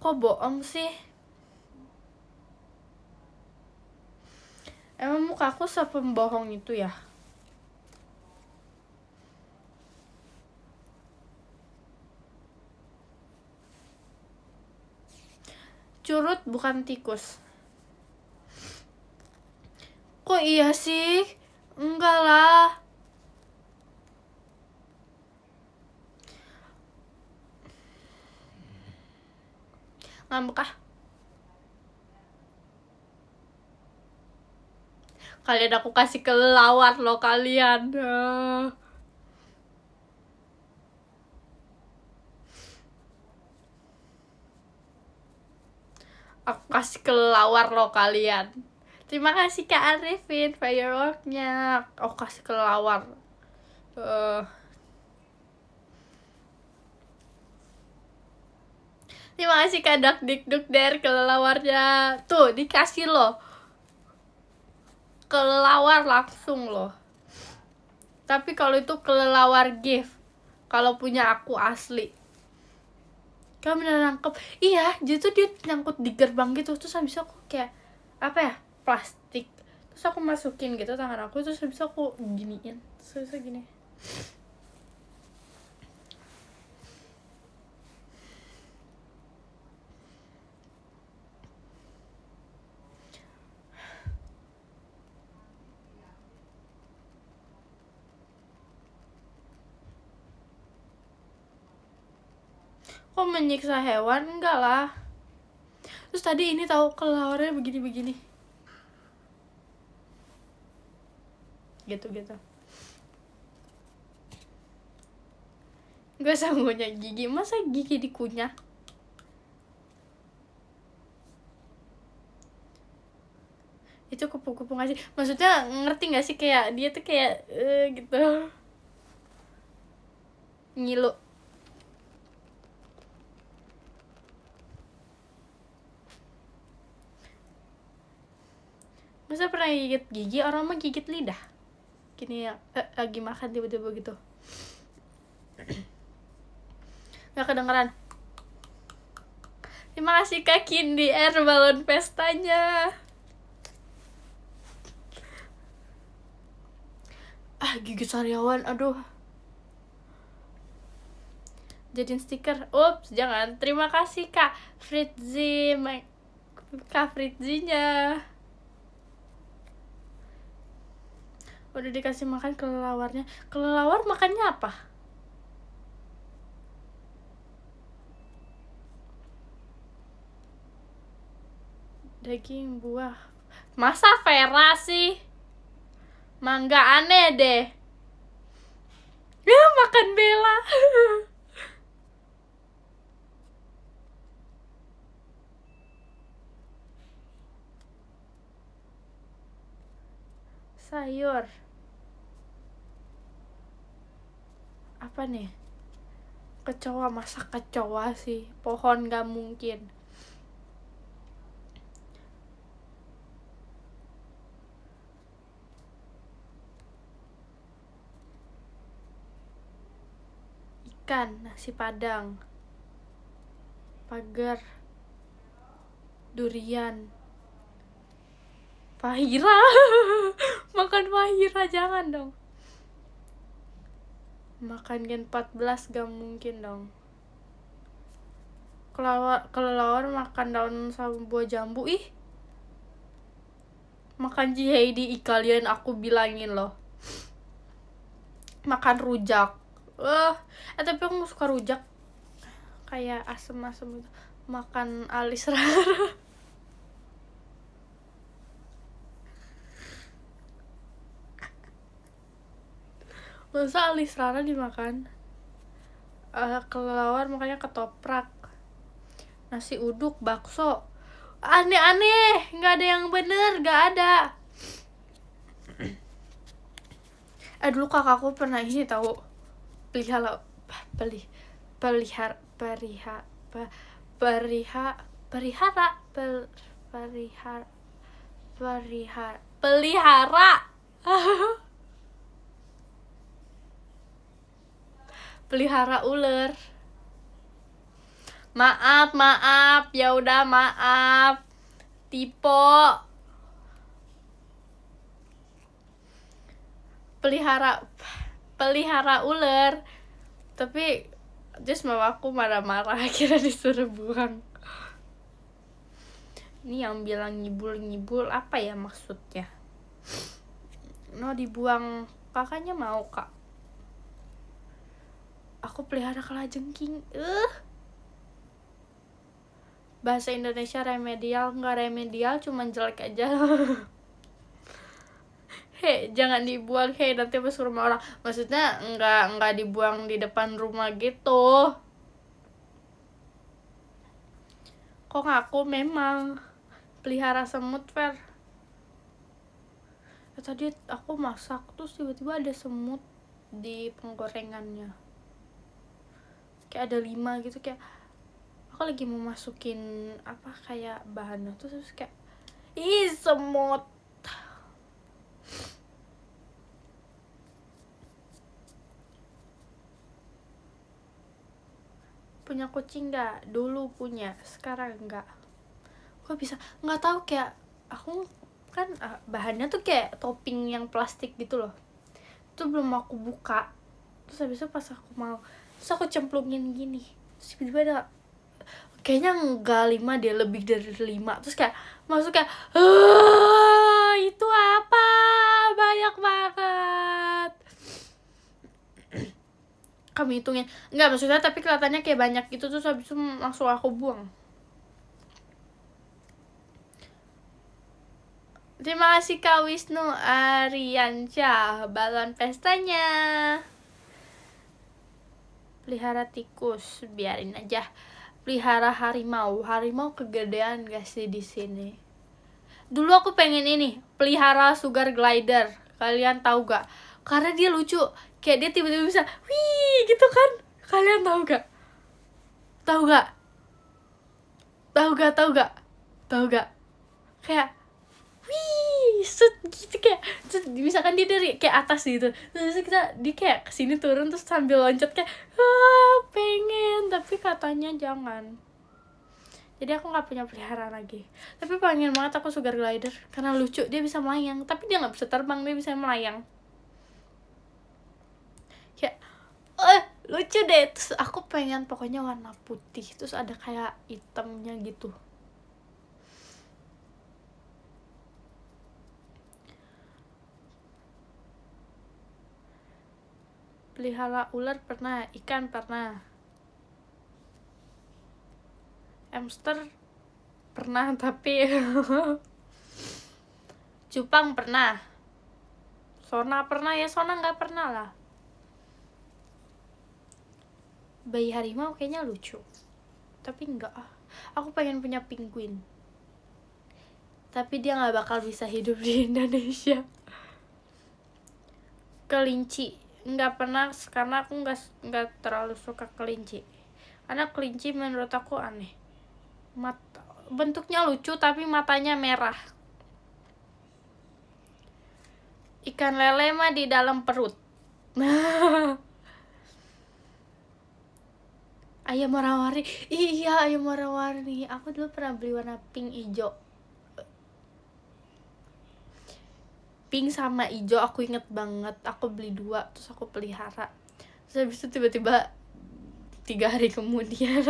Kok bohong sih, emang muka aku sepembohong itu ya? Curut bukan tikus. Kok iya sih? Enggak lah. Ngambek ah. Kalian aku kasih kelelawar loh kalian. Aku kasih kelelawar loh kalian. Terima kasih Kak Arifin fireworknya. Aku kasih kelelawar. Terima kasih Kak Dakdikduk dari kelelawarnya. Tuh dikasih loh. Kelelawar langsung loh. Tapi kalau itu kelelawar gift, kalau punya aku asli. Kamu bener nangkep. Iya, jadi tuh dia nyangkut di gerbang gitu. Terus habis aku kayak apa ya, plastik, terus aku masukin gitu tangan aku, terus habis aku giniin, terus gini. Kok menyiksa hewan? Enggak lah. Terus tadi ini tahu kelelawarnya begini gitu. Gue sanggunya gigi, masa gigi dikunyah? Itu kupu-kupu nggak sih? Maksudnya ngerti nggak sih, kayak dia tuh kayak gitu ngilu. Masa pernah gigit gigi? Orang mah gigit lidah. Gini ya, lagi makan tiba-tiba gitu. Gak kedengeran. Terima kasih Kak Kindi Air balon pestanya. Gigi sariawan, aduh. Jadiin stiker. Ups, jangan. Terima kasih Kak Fritzi. Kak Fritzinya udah dikasih makan kelelawarnya. Kelelawar makannya apa? Daging, buah. Masa Vera sih? Mangga aneh deh. Ya makan Bella. Sayur apa nih? Kecoa, masa kecoa sih? Pohon gak mungkin. Ikan, nasi padang, pagar, durian, Fahira. Makan Fahira jangan dong. Makan Gen 14 gak mungkin dong. Kelelawar makan daun sama buah jambu. Ih, makan Heidi kalian aku bilangin loh. Makan rujak. Tapi aku gak suka rujak, kayak asem-asem gitu. Makan alis Rara. Masa alis Rara dimakan? Kelelawar makanya ketoprak, nasi uduk, bakso. Aneh-aneh, nggak ada yang bener, nggak ada. Dulu kakakku pernah ini tahu, pelih pelihara periha periha perihara perihara perihara pelihara pelihara ular. Maaf ya udah maaf, tipe pelihara ular. Tapi just mama aku marah-marah akhirnya disuruh buang. Ini yang bilang ngibul apa ya maksudnya? No dibuang, kakaknya mau kak. Aku pelihara kalajengking. Bahasa Indonesia remedial, nggak remedial, cuman jelek aja. Hei, jangan dibuang, hei, nanti masuk rumah orang. Maksudnya nggak dibuang di depan rumah gitu. Kok ngaku memang pelihara semut, Fer. Tadi aku masak, terus tiba-tiba ada semut di penggorengannya. Kayak ada 5 gitu, kayak aku lagi mau masukin apa kayak bahan, terus kayak ih semut. Punya kucing nggak? Dulu punya, sekarang nggak. Kok bisa? Nggak tahu, kayak aku kan bahannya tuh kayak topping yang plastik gitu loh. Itu belum aku buka. Terus habis itu pas aku mau, terus aku cemplungin gini. Terus tiba-tiba ada kayaknya nggak 5 deh, lebih dari 5. Terus kayak masuk kayak itu apa? Banyak banget. Kami hitungin, enggak maksudnya, tapi kelihatannya kayak banyak gitu. Terus habis itu langsung aku buang. Terima kasih Kak Wisnu Ariansyah, balon pestanya. Pelihara tikus, biarin aja. Pelihara harimau kegedean gak sih di sini? Dulu aku pengen ini, pelihara sugar glider. Kalian tahu gak? Karena dia lucu, kayak dia tiba-tiba bisa wih gitu kan. Kalian tahu gak? Tahu gak? Kayak wih, set gitu, kayak misalkan dia dari kayak atas gitu, terus dia kayak kesini turun terus sambil loncat kayak pengen, tapi katanya jangan. Jadi aku nggak punya peliharaan lagi. Tapi pengen banget aku sugar glider karena lucu, dia bisa melayang, tapi dia nggak bisa terbang, dia bisa melayang. Kayak lucu deh. Terus aku pengen pokoknya warna putih, terus ada kayak hitamnya gitu. Pelihara ular pernah, ikan pernah, hamster pernah, tapi cupang pernah, sona pernah ya, sona nggak pernah lah. Bayi harimau kayaknya lucu, tapi enggak. Aku pengen punya penguin, tapi dia nggak bakal bisa hidup di Indonesia. Kelinci nggak pernah, karena aku nggak terlalu suka kelinci. Karena kelinci menurut aku aneh. Bentuknya lucu tapi matanya merah. Ikan lele mah di dalam perut. Ayam warna-warni. Iya, ayam warna-warni. Aku dulu pernah beli warna pink hijau. Pink sama hijau aku inget banget. Aku beli 2, terus aku pelihara. Terus habis itu tiba-tiba 3 hari kemudian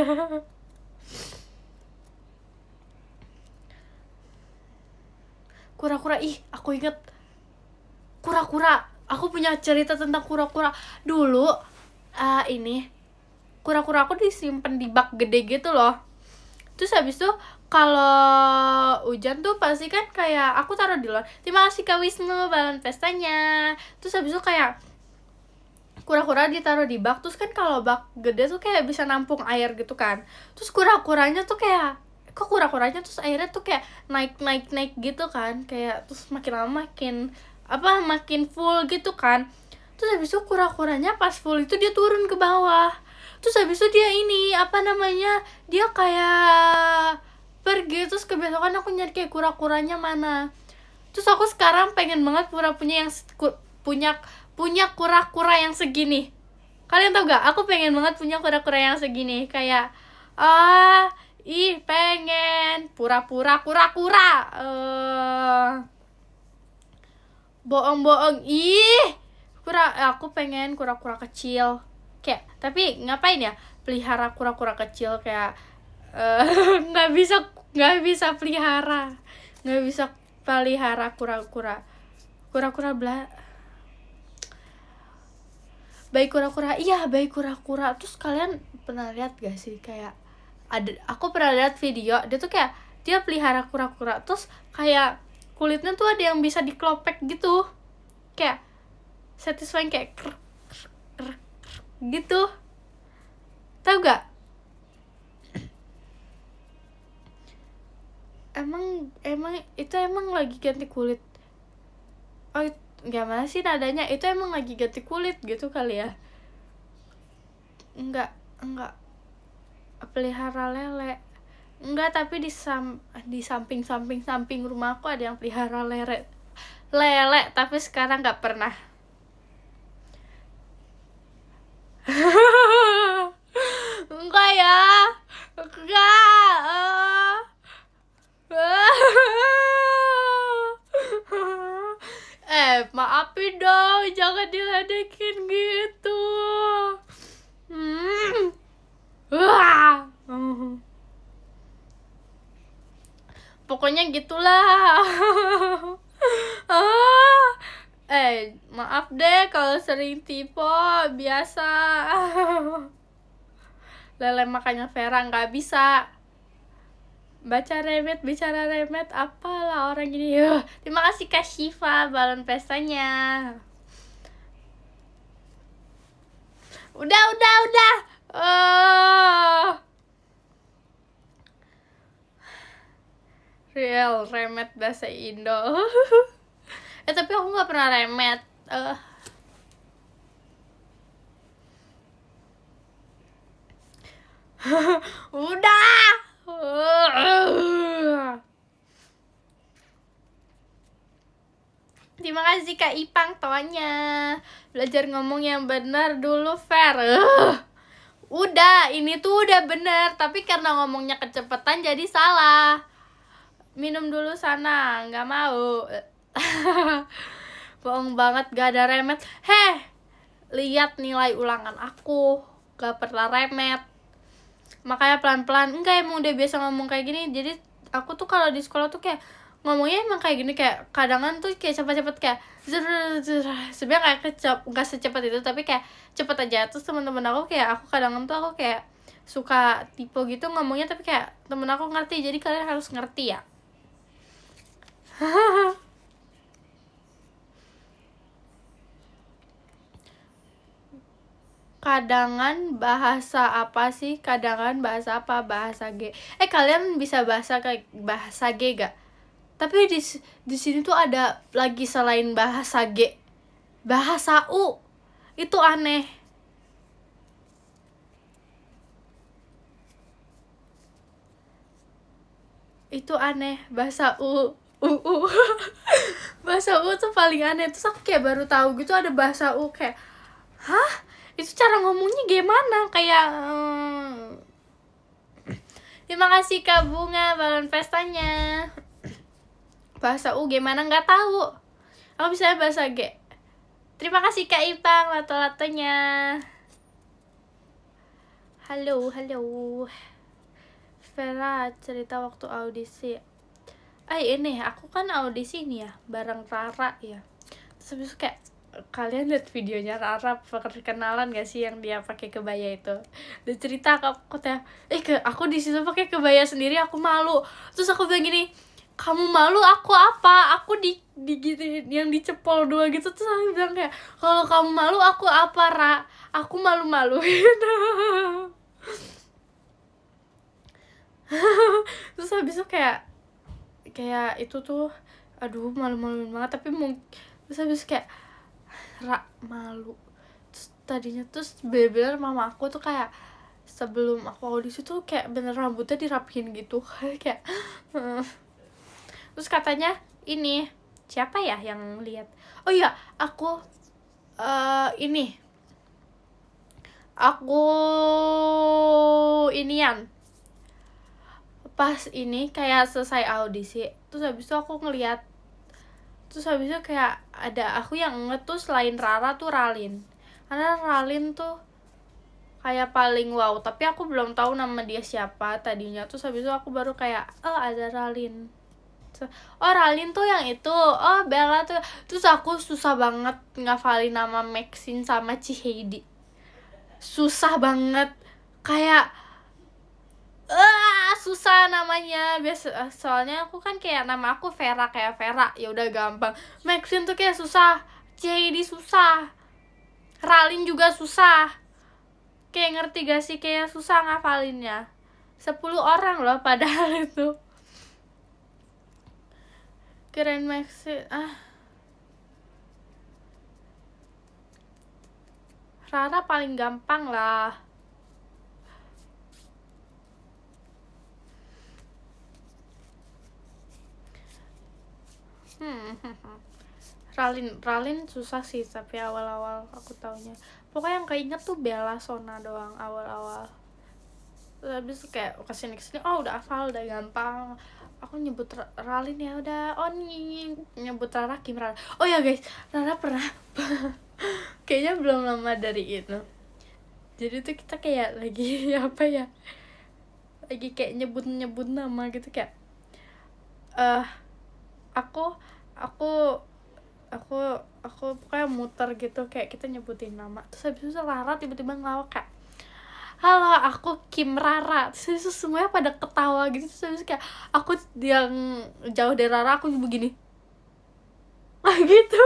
kura-kura. Aku inget kura-kura. Aku punya cerita tentang kura-kura. Dulu ini kura-kura aku disimpan di bak gede gitu loh. Terus habis itu kalau hujan tuh pasti kan kayak aku taruh di luar. Terima kasih Kak Wisnu, balon pestanya. Terus habis itu kayak kura-kura ditaruh di bak. Terus kan kalau bak gede tuh kayak bisa nampung air gitu kan. Terus kura-kuranya tuh kayak kura-kuranya terus airnya tuh kayak naik gitu kan. Kayak terus makin lama makin full gitu kan. Terus habis itu kura-kuranya pas full itu dia turun ke bawah. Terus habis itu dia ini apa namanya, dia kayak pergi. Terus kebesokan aku nyari kayak kura-kuranya mana. Terus aku sekarang pengen banget punya yang punya kura-kura yang segini. Kalian tau gak? Aku pengen banget punya kura-kura yang segini. Kayak pengen pura-pura kura-kura. Bohong-bohong. Aku pengen kura-kura kecil. Kayak, tapi ngapain ya? Pelihara kura-kura kecil kayak nggak bisa pelihara. Nggak bisa pelihara kura-kura bayi kura-kura. Iya, bayi kura-kura. Terus kalian pernah lihat gak sih kayak aku pernah lihat video dia tuh kayak dia pelihara kura-kura, terus kayak kulitnya tuh ada yang bisa diklopek gitu, kayak satisfying, kayak gitu. Tahu gak? Emang itu emang lagi ganti kulit. Oh, gimana sih nadanya? Itu emang lagi ganti kulit gitu kali ya? Enggak pelihara lele. Enggak, tapi di samping rumahku ada yang pelihara lele, tapi sekarang nggak pernah. Enggak ya, enggak. Maafin dong, jangan diledekin gitu. Pokoknya gitulah. Maaf deh kalau sering tipe, biasa. Lele makanya Vera nggak bisa bicara remet apalah orang gini. Terima kasih Kak Shiva balon pestanya. Udah. Real remet bahasa Indo. Tapi aku nggak pernah remet. Udah. Terima kasih Kak Ipang toanya. Belajar ngomong yang benar dulu, Fer. Udah, ini tuh udah bener, tapi karena ngomongnya kecepatan jadi salah. Minum dulu sana, nggak mau. Bohong banget, gak ada remet. Lihat nilai ulangan aku, gak pernah remet. Makanya pelan-pelan. Enggak, emang udah biasa ngomong kayak gini. Jadi aku tuh kalau di sekolah tuh kayak ngomongnya emang kayak gini, kayak kadangan tuh kayak cepet-cepet, kayak sebenarnya nggak secepat itu, tapi kayak cepet aja. Terus teman-teman aku kayak, aku kadangan tuh aku kayak suka tipe gitu ngomongnya, tapi kayak temen aku ngerti, jadi kalian harus ngerti ya. Kadangan bahasa apa sih? Kadangan bahasa apa? Bahasa G. Kalian bisa bahasa G gak? Tapi di sini tuh ada lagi selain bahasa G, bahasa U. Itu aneh. Itu aneh, bahasa U. Bahasa U tuh paling aneh. Terus aku kayak baru tahu gitu ada bahasa U, kayak hah? Itu cara ngomongnya gimana? Kayak terima kasih Kak Bunga balon pestanya. Bahasa U gimana nggak tahu. Aku bisa bahasa G. Terima kasih Kak Ipang lato-latonya. Halo. Vera cerita waktu audisi. Ini aku kan audisi nih ya bareng Rara ya. Terus habis itu kayak, kalian lihat videonya Rara perkenalan gak sih yang dia pakai kebaya itu? Dia cerita katanya, aku di situ pakai kebaya sendiri, aku malu. Terus aku bilang gini, kamu malu, aku apa? Aku di gitu yang dicepol 2 gitu. Terus aku bilang kayak, kalau kamu malu aku apa, Ra? Aku malu-maluin. Terus habis itu kayak itu tuh aduh malu-maluin banget, tapi terus habis kayak malu. Terus tadinya bener-bener mama aku tuh kayak sebelum aku audisi tuh kayak bener rambutnya dirapihin gitu kayak terus katanya ini siapa ya yang lihat, oh iya aku inian pas ini kayak selesai audisi terus habis itu aku ngeliat, terus habis itu kayak ada aku yang inget tuh selain Rara tuh Ralin, karena Ralin tuh kayak paling wow, tapi aku belum tahu nama dia siapa tadinya. Terus habis itu aku baru kayak ada Ralin. Oh Ralin tuh yang itu, oh Bella tuh. Terus aku susah banget ngafalin nama Maxine sama Ciheidi, susah banget, kayak susah namanya. Biasa soalnya aku kan kayak nama aku Vera, kayak Vera ya udah gampang. Maxine tuh kayak susah, Ciheidi susah, Ralin juga susah. Kayak ngerti gak sih, kayak susah ngafalinnya. 10 orang loh padahal itu. Keren Maxine. Rara paling gampang lah. Ralin susah sih, tapi awal-awal aku taunya. Pokoknya yang keinget tuh Bella Sona doang awal-awal. Terus habis kayak kesini oh udah hafal, udah gampang. Aku nyebut Ralin ya udah, nyebut Rara Kim Rara. Oh ya guys, Rara pernah kayaknya belum lama dari itu. Jadi tuh kita kayak lagi apa ya? Lagi kayak nyebut nama gitu kayak aku pokoknya muter gitu kayak kita nyebutin nama. Terus habis itu Rara tiba-tiba ngelawak kayak, halo aku Kim Rara. Terus itu semuanya pada ketawa gitu. Terus habis kayak aku yang jauh dari Rara aku begini gitu.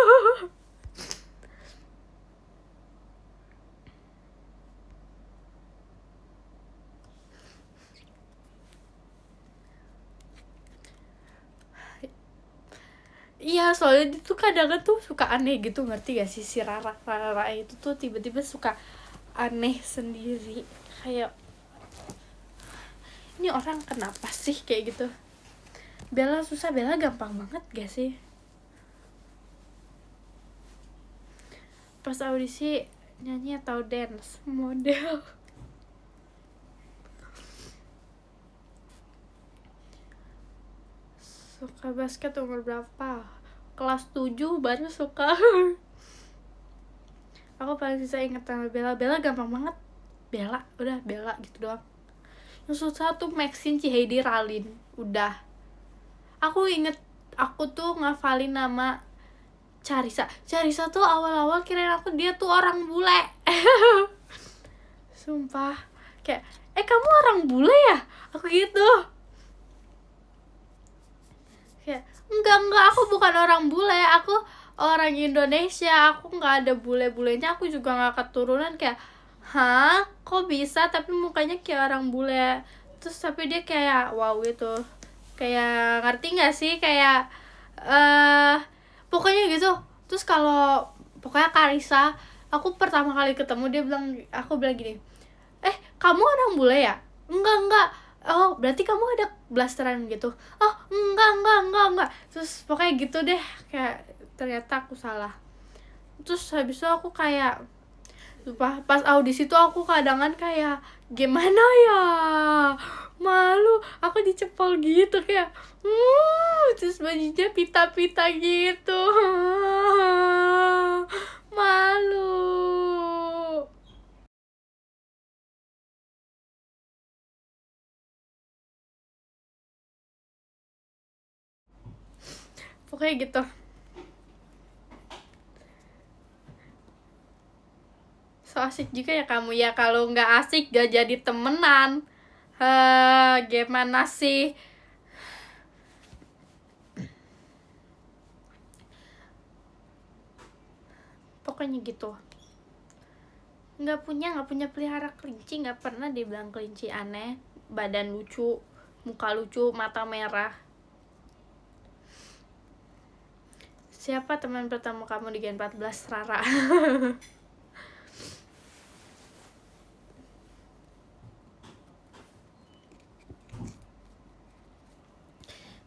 Iya soalnya dia tuh kadang tuh suka aneh gitu, ngerti gak sih si Rara itu tuh tiba-tiba suka aneh sendiri, kayak ini orang kenapa sih kayak gitu. Bella susah, Bella gampang banget gak sih? Pas audisi nyanyi atau dance model. Suka basket umur berapa? Kelas 7 baru suka. Aku paling bisa inget sama Bella gampang banget. Bella, udah Bella gitu doang. Yang susah tuh Maxine, Ciheidi, Ralin, udah. Aku inget aku tuh ngafalin nama Carissa tuh awal-awal kirain aku dia tuh orang bule. Sumpah kayak kamu orang bule ya, aku gitu. Kayak enggak aku bukan orang bule, aku orang Indonesia, aku nggak ada bule-bulenya, aku juga nggak keturunan. Kayak kok bisa, tapi mukanya kayak orang bule. Terus tapi dia kayak wow gitu, kayak ngerti nggak sih, kayak pokoknya gitu. Terus kalau pokoknya Carissa, aku pertama kali ketemu dia aku bilang gini, kamu orang bule ya? Enggak, oh berarti kamu ada blasteran gitu? Oh enggak. Terus pokoknya gitu deh, kayak ternyata aku salah. Terus habis itu aku kayak lupa, pas audisi tuh aku kadangan kayak gimana ya, malu, aku dicepol gitu kayak terus bajunya pita-pita gitu. Malu. Pokoknya gitu. So asik juga ya kamu ya, kalau nggak asik gak jadi temenan. Gimana sih? Pokoknya gitu. Nggak punya pelihara kelinci, nggak pernah dibilang kelinci aneh, badan lucu, muka lucu, mata merah. Siapa teman pertama kamu di Gen 14? Rara.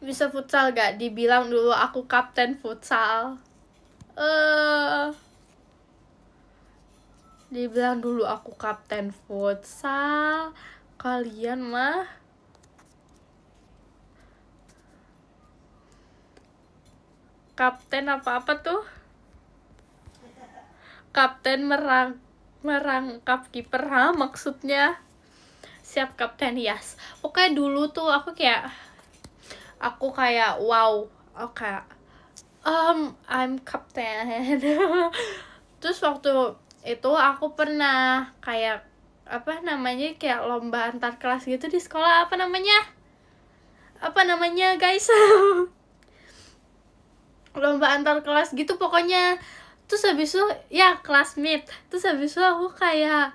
Bisa futsal gak? Dibilang dulu aku kapten futsal. Dibilang dulu aku kapten futsal. Kalian mah kapten apa-apa tuh? Kapten merangkap kiper, maksudnya? Siap kapten, yes. Pokoknya dulu tuh aku kayak wow, oke, I'm captain. Terus waktu itu aku pernah kayak apa namanya, kayak lomba antar kelas gitu di sekolah. Apa namanya guys? Lomba antar kelas gitu pokoknya. Terus habis itu ya classmate. Terus habis itu aku kayak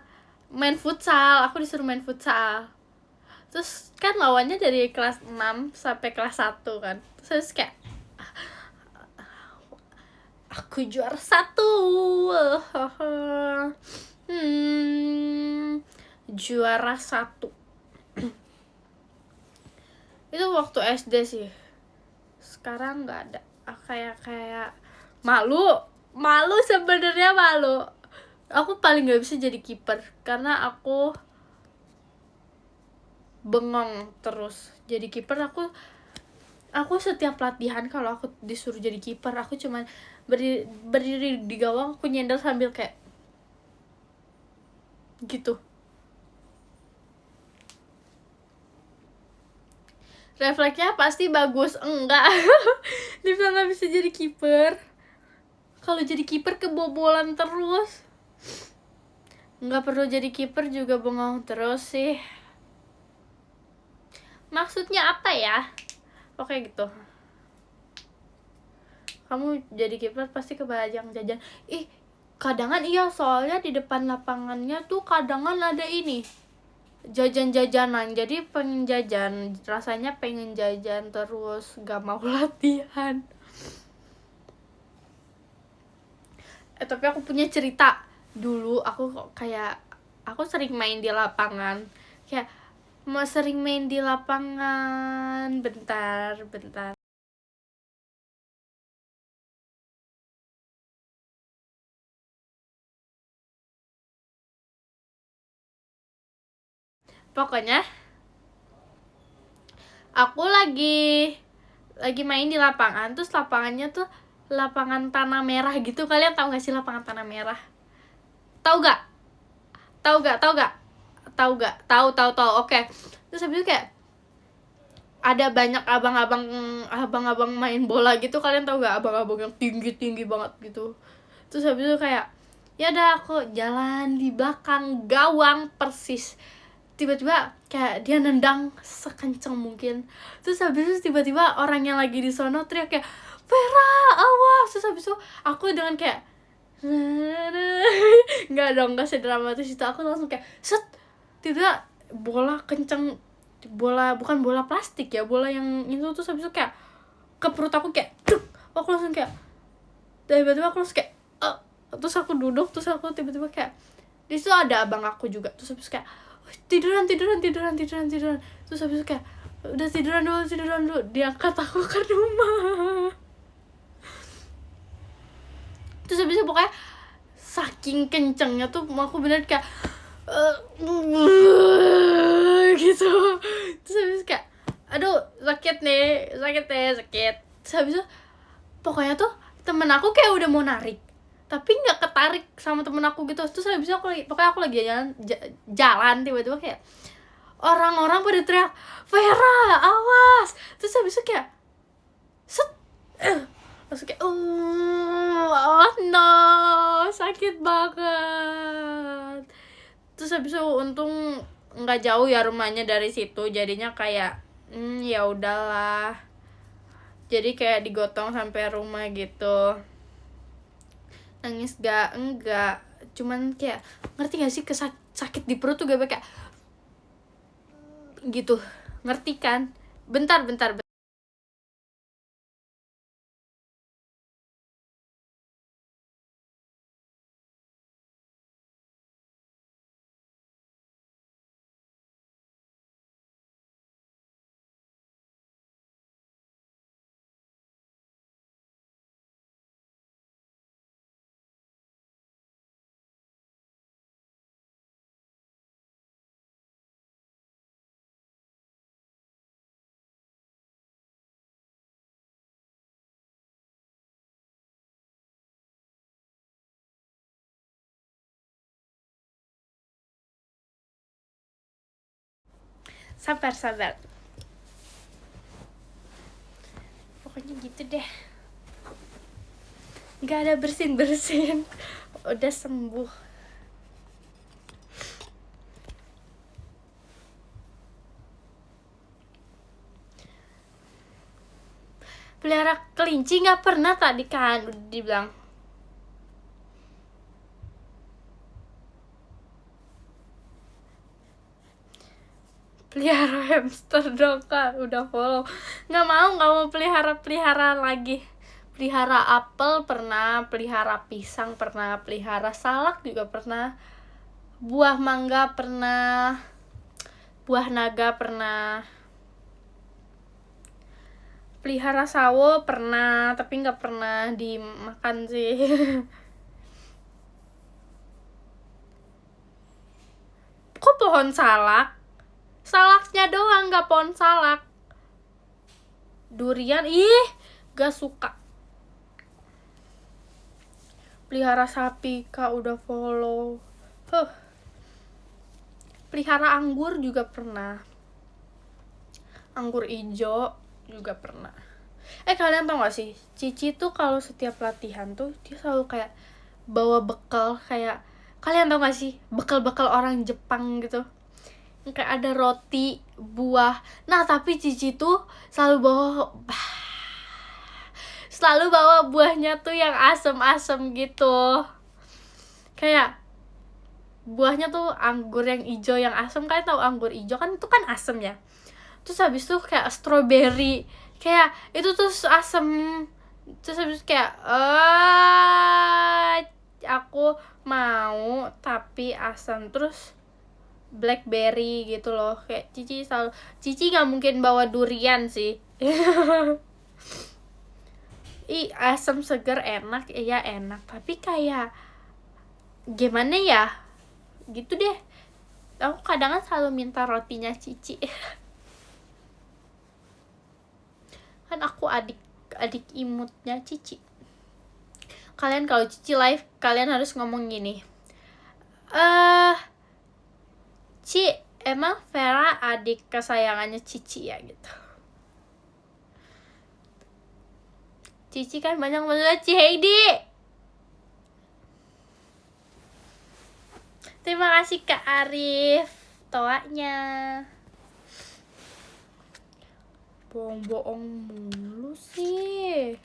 main futsal, aku disuruh main futsal. Terus kan lawannya dari kelas 6 sampai kelas 1 kan. Terus kayak aku juara 1. Juara 1. Itu waktu SD sih. Sekarang nggak ada. Kayak malu sebenarnya, malu. Aku paling nggak bisa jadi kiper karena aku bengong terus. Jadi kiper aku setiap latihan kalau aku disuruh jadi kiper, aku cuman berdiri di gawang, aku nyender sambil kayak gitu. Refleksnya pasti bagus, enggak. Dibilang nggak bisa jadi kiper. Kalau jadi kiper kebobolan terus. Nggak perlu jadi kiper juga bengong terus sih. Maksudnya apa ya? Oke gitu. Kamu jadi kiper pasti kebayang jajan. Kadangan iya, soalnya di depan lapangannya tuh kadangan ada ini, jajan-jajanan. Jadi pengen jajan, rasanya pengen jajan terus, gak mau latihan. Tapi aku punya cerita. Dulu aku sering main di lapangan. Kayak sering main di lapangan. Bentar. Pokoknya aku lagi main di lapangan. Terus lapangannya tuh lapangan tanah merah gitu. Kalian tahu gak sih lapangan tanah merah? Tahu gak? Tahu. Oke. Terus habis itu kayak ada banyak abang-abang main bola gitu. Kalian tahu gak abang-abang yang tinggi banget gitu? Terus habis itu kayak ya udah, aku jalan di belakang gawang persis. Tiba-tiba kayak dia nendang sekencang mungkin. Terus habis itu tiba-tiba orang yang lagi di sono teriak kayak, "Vera, awas!" Terus habis itu aku dengan kayak nggak sedramatis itu. Aku langsung kayak set, tiba-tiba bola kenceng, bukan bola plastik ya, bola yang itu. Terus habis itu kayak ke perut aku kayak duk. Aku langsung kayak, tiba-tiba aku langsung kayak terus aku duduk. Terus aku tiba-tiba kayak di situ ada abang aku juga. Terus habis kayak tiduran. Terus habis itu kayak udah tiduran dulu, diangkat aku ke rumah. Terus habis itu pokoknya saking kencengnya tuh aku bener kayak gitu. Terus habis itu kayak aduh sakit. Terus habis itu pokoknya tuh temen aku kayak udah mau narik tapi nggak ketarik sama temen aku gitu. Terus habis itu aku lagi jalan tiba-tiba kayak orang-orang pada teriak, "Vera, awas!" Terus habis itu kayak set, terus kayak oh no, sakit banget. Terus habis itu untung nggak jauh ya rumahnya dari situ, jadinya kayak ya udahlah, jadi kayak digotong sampai rumah gitu. Nangis enggak, cuman kayak ngerti gak sih, sakit di perut tuh gak kayak gitu, ngerti kan? Bentar Sabar. Pokoknya gitu deh. Nggak ada bersin. Udah sembuh. Pelihara kelinci nggak pernah tadi kan udah dibilang. Pelihara hamster dong kak, udah follow. Nggak mau pelihara lagi. Pelihara apel pernah, pelihara pisang pernah, pelihara salak juga pernah, buah mangga pernah, buah naga pernah, pelihara sawo pernah, tapi nggak pernah dimakan sih. Kok pohon salak? Salaknya doang, nggak pohon salak. Durian, gak suka. Pelihara sapi, kak udah follow. Pelihara anggur juga pernah. Anggur ijo juga pernah. Kalian tau gak sih, Cici tuh kalau setiap latihan tuh dia selalu kayak bawa bekal, kayak kalian tau gak sih bekal orang Jepang gitu, kayak ada roti, buah. Nah tapi Cici tuh selalu bawa buahnya tuh yang asem-asem gitu. Kayak buahnya tuh anggur yang hijau yang asem. Kalian tahu anggur hijau kan itu kan asem ya. Terus habis itu kayak strawberry, kayak itu tuh asem. Terus habis itu kayak aku mau tapi asam. Terus blackberry gitu loh. Kayak Cici nggak mungkin bawa durian sih. Asam seger enak, iya enak, tapi kayak gimana ya gitu deh. Aku kadang selalu minta rotinya Cici. Kan aku adik imutnya Cici. Kalian kalau Cici live, kalian harus ngomong gini, Ci, emang Vera adik kesayangannya Cici ya gitu. Cici kan banyak banget Ci Heidi. Terima kasih Kak Arif toanya. Bohong mulu sih.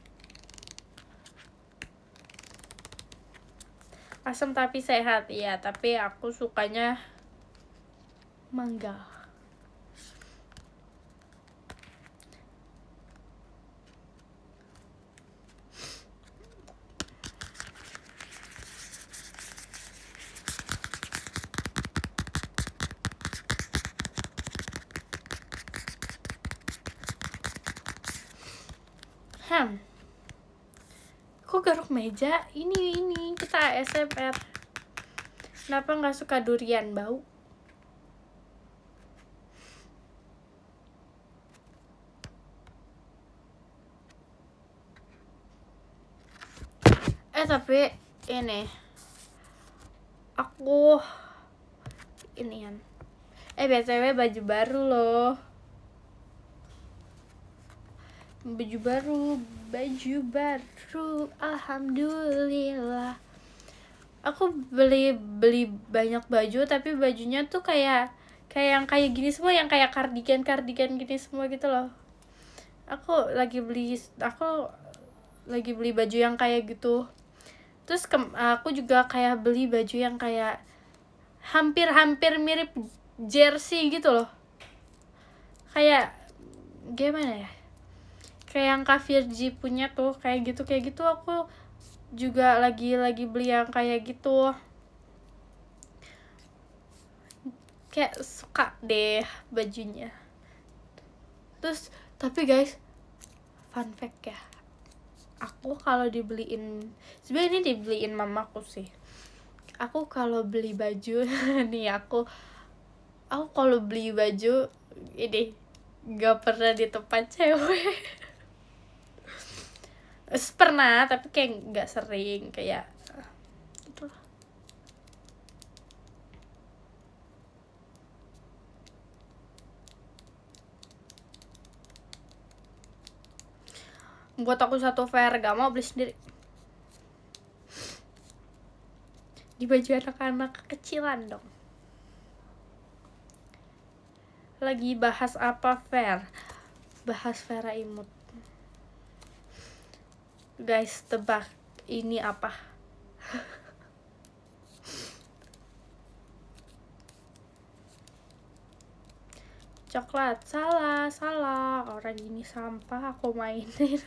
Asam tapi sehat, ya. Tapi aku sukanya mangga. Kok garuk meja? Ini kita ASMR. Kenapa nggak suka durian, bau? Tapi ini aku inian. BTW baju baru loh. Baju baru, alhamdulillah. Aku beli banyak baju, tapi bajunya tuh kayak yang kayak gini semua, yang kayak kardigan gini semua gitu loh. Aku lagi beli baju yang kayak gitu. Terus aku juga kayak beli baju yang kayak hampir mirip jersey gitu loh. Kayak gimana ya? Kayak yang Kak Virgi punya tuh, kayak gitu aku juga lagi beli yang kayak gitu. Kayak suka deh bajunya. Terus tapi guys, fun fact ya, aku kalau dibeliin, sebenarnya ini dibeliin mamaku sih. Aku kalau beli baju nih, aku kalau beli baju ini gak pernah di tempat cewek. Pernah, tapi kayak gak sering, kayak gitu lah. buat aku satu fair, gak mau beli sendiri. Di baju anak-anak kecilan dong. Lagi bahas apa fair? Bahas Vera Imut. Guys, tebak ini apa? Coklat. Salah. Orang ini sampah, aku mainin.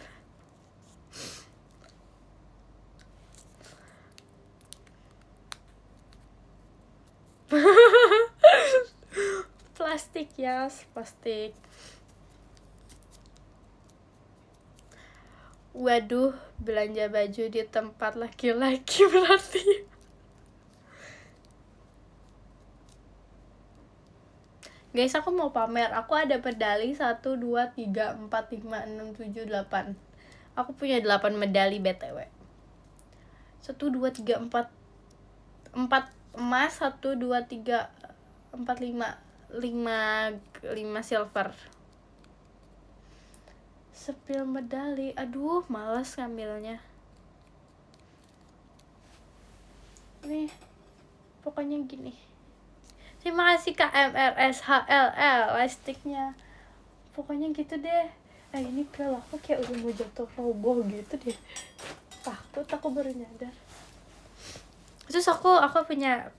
Plastik, yes, plastik. Waduh, belanja baju di tempat laki-laki berarti. Guys, aku mau pamer. Aku ada medali 1, 2, 3, 4, 5, 6, 7, 8. Aku punya 8 medali BTW. 1, 2, 3, 4 emas, 1, 2, 3, 4, 5 silver. Sepil medali. Aduh, malas ngambilnya. Nih, pokoknya gini. Terima kasih KMRSHLL sticknya. Pokoknya gitu deh. Ini pil aku kayak udah mau jatuh roboh gitu deh. Takut, aku baru nyadar. Terus aku punya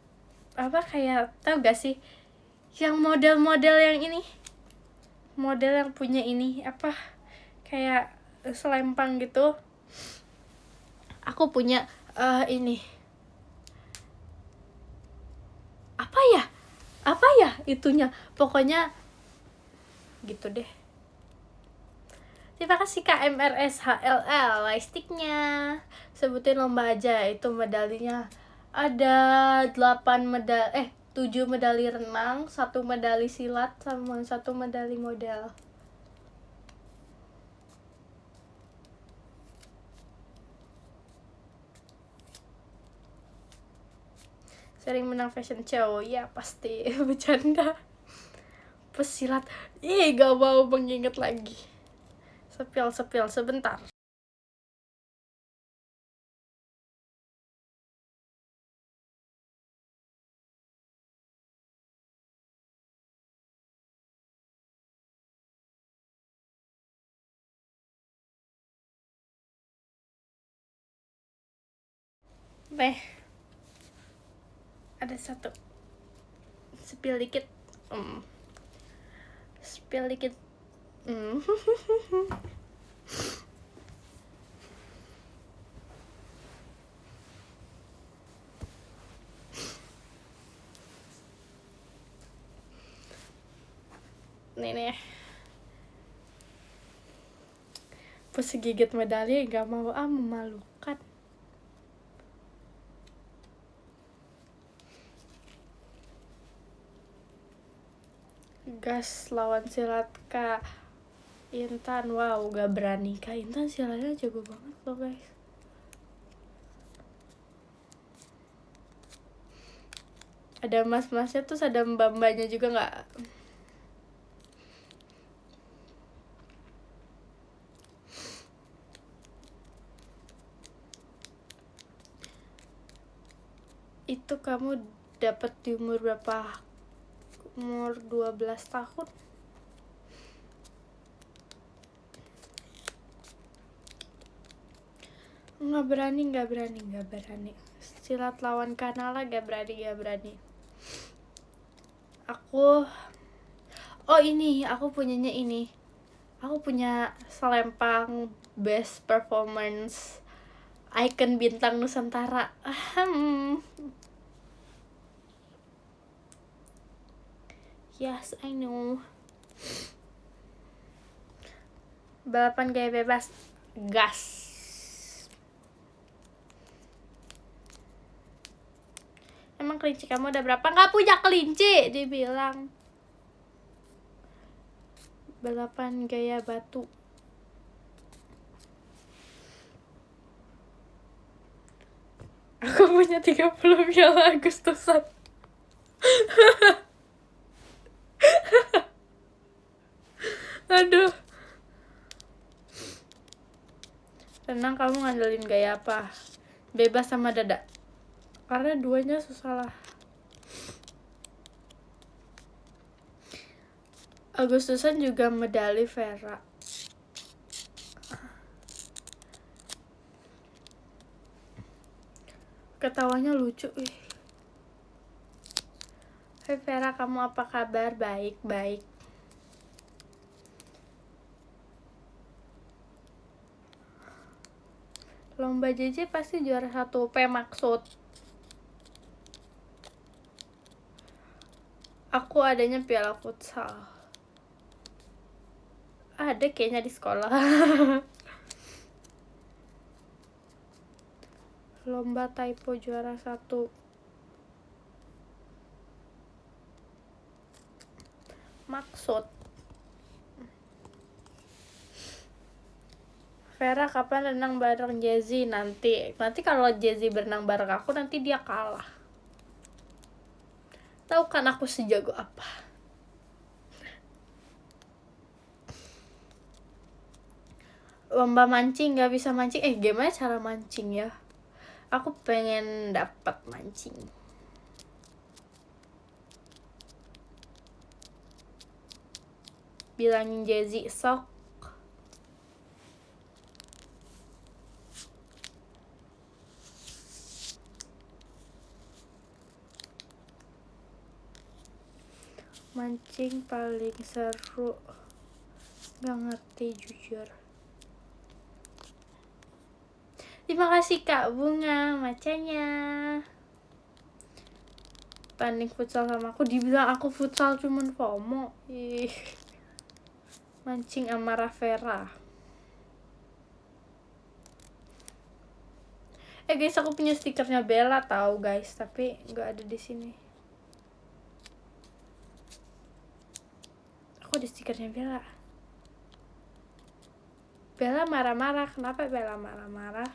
apa, kayak tau gak sih yang model-model yang ini, model yang punya ini apa, kayak selempang gitu. Aku punya ini apa ya itunya, pokoknya gitu deh. Terima kasih KMRSHLL sticknya. Sebutin lomba aja, itu medalinya ada 7 medali renang, 1 medali silat, sama 1 medali model. Sering menang fashion show, ya pasti. Bercanda. Pesilat, gak mau mengingat lagi. Sepil sebentar. Ada satu spill dikit. Nih pas gigit medali gak mau, memalukan. Gas lawan silat Kak Intan. Wow, gak berani. Kak Intan silatnya jago banget loh guys. Ada mas-masnya, terus ada mbak-mbaknya juga gak? Itu kamu dapat di umur berapa? Umur 12 tahun. Nggak berani. Silat lawan Kanala gak berani. Aku punyanya ini. Aku punya selempang best performance icon bintang Nusantara. Yes, I know. Balapan gaya bebas. Gas. Emang kelinci kamu udah berapa? Nggak punya kelinci, dibilang. Balapan gaya batu. Aku punya 30 piala Agustusan. Aduh. Tenang, kamu ngandelin gaya apa? Bebas sama dada. Karena duanya susah lah. Agustusan juga medali Vera. Ketawanya lucu. Hai Vera, kamu apa kabar? Baik. Lomba JJ pasti juara 1. P maksud. Aku adanya piala futsal. Ada kayaknya di sekolah. Lomba typo juara 1. Maksud. Vera, kapan renang bareng Jazzy? Nanti kalau Jazzy berenang bareng aku, nanti dia kalah. Tahu kan aku sejago apa? Lomba mancing, nggak bisa mancing. Gimana cara mancing ya? Aku pengen dapat mancing. Bilangin Jazzy sok. Mancing paling seru. Gak ngerti jujur. Terima kasih Kak Bunga macanya. Tanding futsal sama aku, dibilang aku futsal cuman FOMO. Mancing Amara Vera. Guys, aku punya stikernya Bella tahu guys, tapi nggak ada di sini. Aku ada stikernya Bella. Bella marah-marah. Kenapa Bella marah-marah?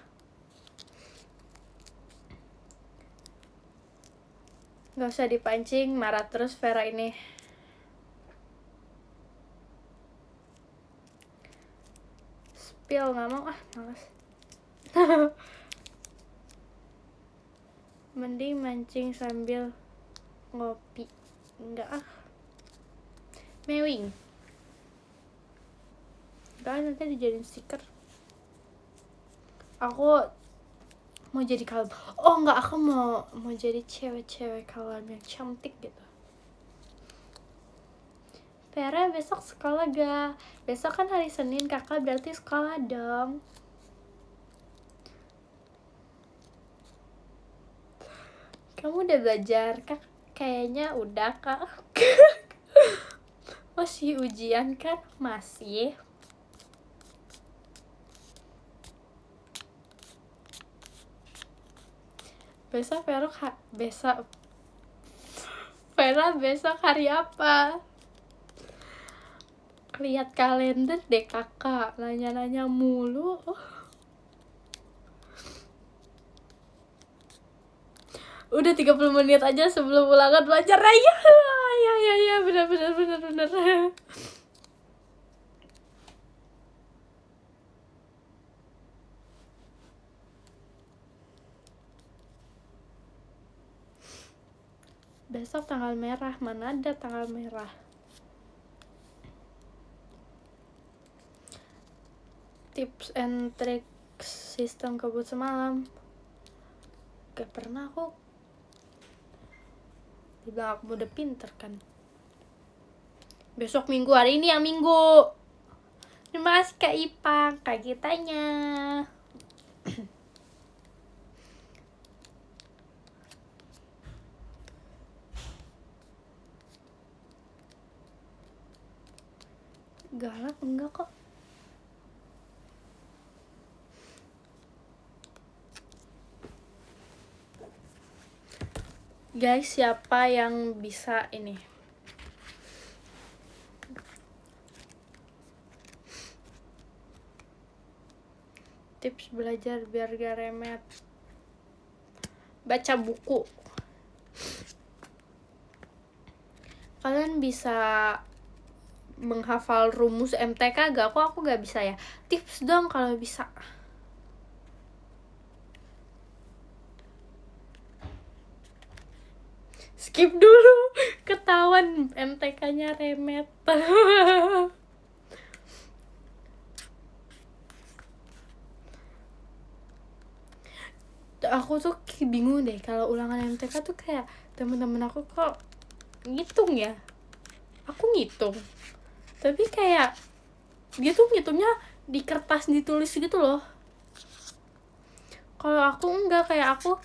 Gak usah dipancing, marah terus Vera ini. Spill, gak mau males. Mending mancing sambil ngopi. Enggak Mewing. Enggak, nanti dijadiin stiker. Aku mau jadi kalem. Enggak, aku mau jadi cewek-cewek kalem yang cantik gitu. Vera, besok sekolah gak? Besok kan hari Senin, kakak berarti sekolah dong. Kamu udah belajar? Kak, kayaknya udah kak. Masih ujian kan? Masih. Besok Vera besok hari apa? Lihat kalender deh kakak, nanya-nanya mulu. Udah 30 menit aja sebelum ulangan belajar. Ya, benar. Besok tanggal merah, mana ada tanggal merah? Tips and tricks sistem kebut semalam. Gak pernah aku. Dibilang aku udah pinter kan. Besok Minggu, hari ini yang Minggu. Terima kasih Kak Ipang, Kak Gitanya. Galak enggak kok. Guys, siapa yang bisa ini? Tips belajar biar gak remet. Baca buku. Kalian bisa menghafal rumus MTK gak? Aku gak bisa ya. Tips dong kalau bisa. skip dulu, ketahuan MTK-nya remet. Aku tuh bingung deh kalau ulangan MTK tuh kayak temen-temen aku kok ngitung ya. Aku ngitung, tapi kayak dia tuh ngitungnya di kertas ditulis gitu loh. Kalau aku enggak, kayak aku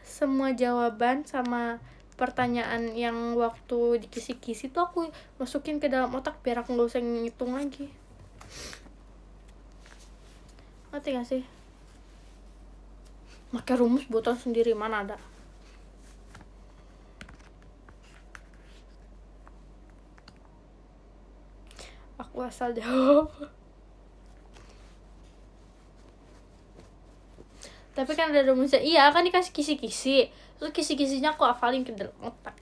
semua jawaban sama pertanyaan yang waktu di kisi-kisi tuh aku masukin ke dalam otak biar aku nggak usah ngitung lagi. Ngerti gak sih? Pakai rumus buatan sendiri, mana ada. Aku asal jawab. Tapi kan ada rumusnya. Iya, kan dikasih kisi-kisi. Terus kisi-kisinya aku hafalin ke dalam otak.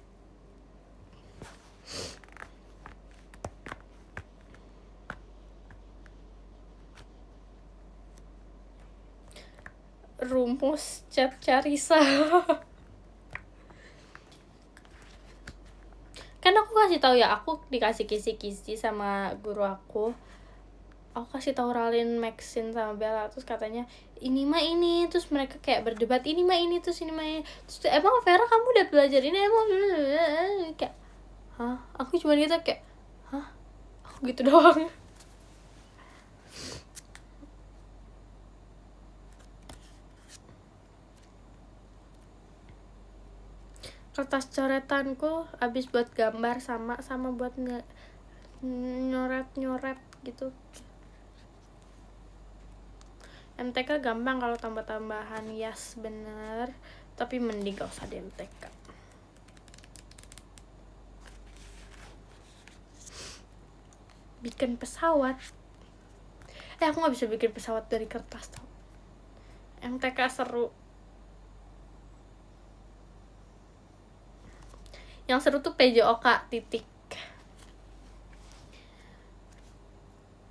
Rumus chat Carissa. Kan aku kasih tahu ya, aku dikasih kisi-kisi sama guru aku kasih tahu Ralin, Maxine sama Bella, terus katanya ini mah ini, terus mereka kayak berdebat ini mah ini, terus ini mah ini, terus emang Vera kamu udah belajar ini emang, kayak hah, aku cuma gitu kayak hah, aku gitu doang. Kertas coretanku habis buat gambar sama buat nyoret gitu. MTK gampang kalau tambah-tambahan, yes bener, tapi mending gak usah di MTK. Bikin pesawat, aku nggak bisa bikin pesawat dari kertas tau. MTK seru. Yang seru tuh PJOK titik.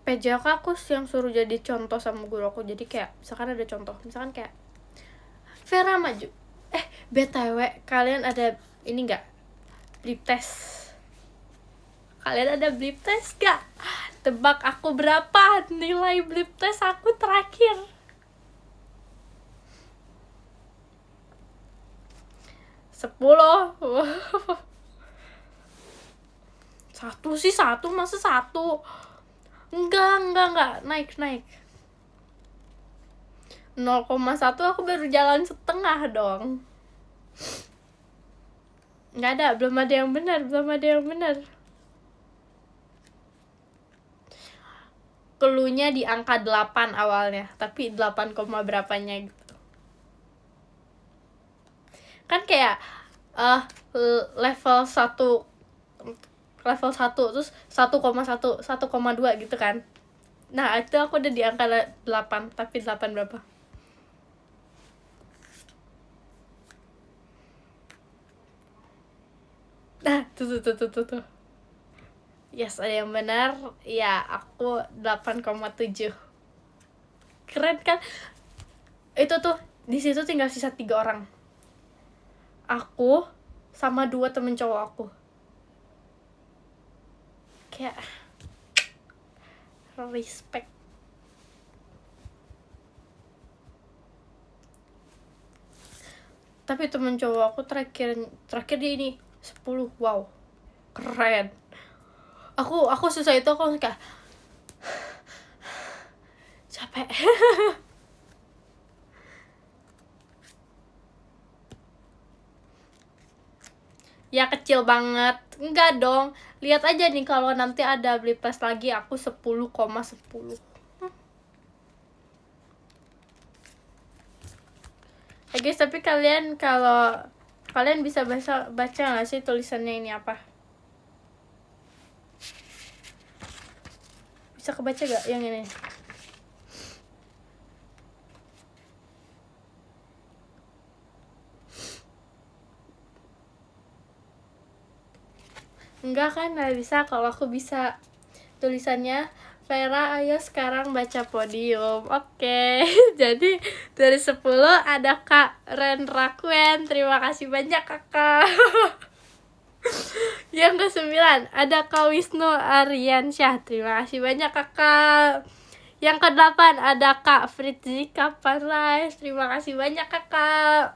PJOK aku yang suruh jadi contoh sama guru aku. Jadi kayak misalkan ada contoh, misalkan kayak Vera maju, BTW kalian ada ini nggak, blip test? Kalian ada blip test gak? Tebak aku berapa nilai blip test aku terakhir? 10. Satu masa 1? Enggak, naik 0,1 aku baru jalan setengah dong. Belum ada yang benar. Cluenya di angka 8 awalnya, tapi 8, berapanya gitu. Kan kayak level 1 terus 1,1, 1,2 gitu kan. Nah, itu aku udah di angka 8, tapi 8 berapa? Nah, tuh. Yes, ada yang benar. Ya, aku 8,7. Keren kan? Itu tuh di situ tinggal sisa 3 orang. Aku sama 2 temen cowok aku. Kayak respect. Tapi temen cowok aku terakhir dia ini 10. Wow, keren. Aku susah itu, aku kayak capek. Ya kecil banget. Enggak dong. Lihat aja nih kalau nanti ada blip test lagi aku 10,10. Guys, tapi kalau kalian bisa baca nggak sih tulisannya ini apa? Bisa kebaca gak yang ini? Enggak kan, nggak bisa. Kalau aku bisa. Tulisannya Vera, ayo sekarang baca podium. Oke. Jadi dari 10 ada Kak Ren Rakuen. Terima kasih banyak kakak. Yang ke-9 ada Kak Wisnu Aryansyah. Terima kasih banyak kakak. Yang ke-8 ada Kak Fritzika Parlais. Terima kasih banyak kakak.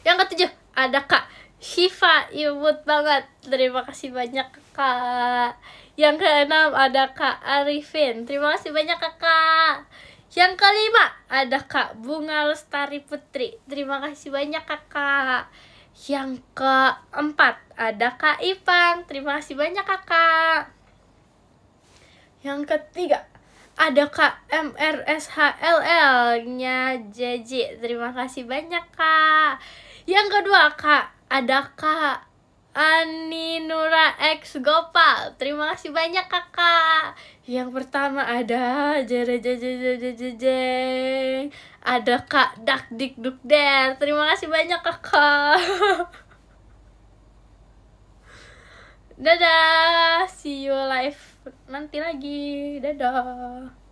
Yang ke-7 ada Kak Shiva Imut banget. Terima kasih banyak kakak. Yang ke-6 ada Kak Arifin. Terima kasih banyak kakak. Yang ke-5 ada Kak Bunga Lestari Putri. Terima kasih banyak kakak. Yang ke-4 ada Kak Ipan. Terima kasih banyak kakak. Yang ketiga ada Kak MRSHLL nya JJ. Terima kasih banyak kak. Yang kedua ada Kak Ani Nura X Gopal. Terima kasih banyak kakak. Yang pertama ada ada Kak Dak Dik Duk Der. Terima kasih banyak kakak. Dadah, see you live nanti lagi. Dadah.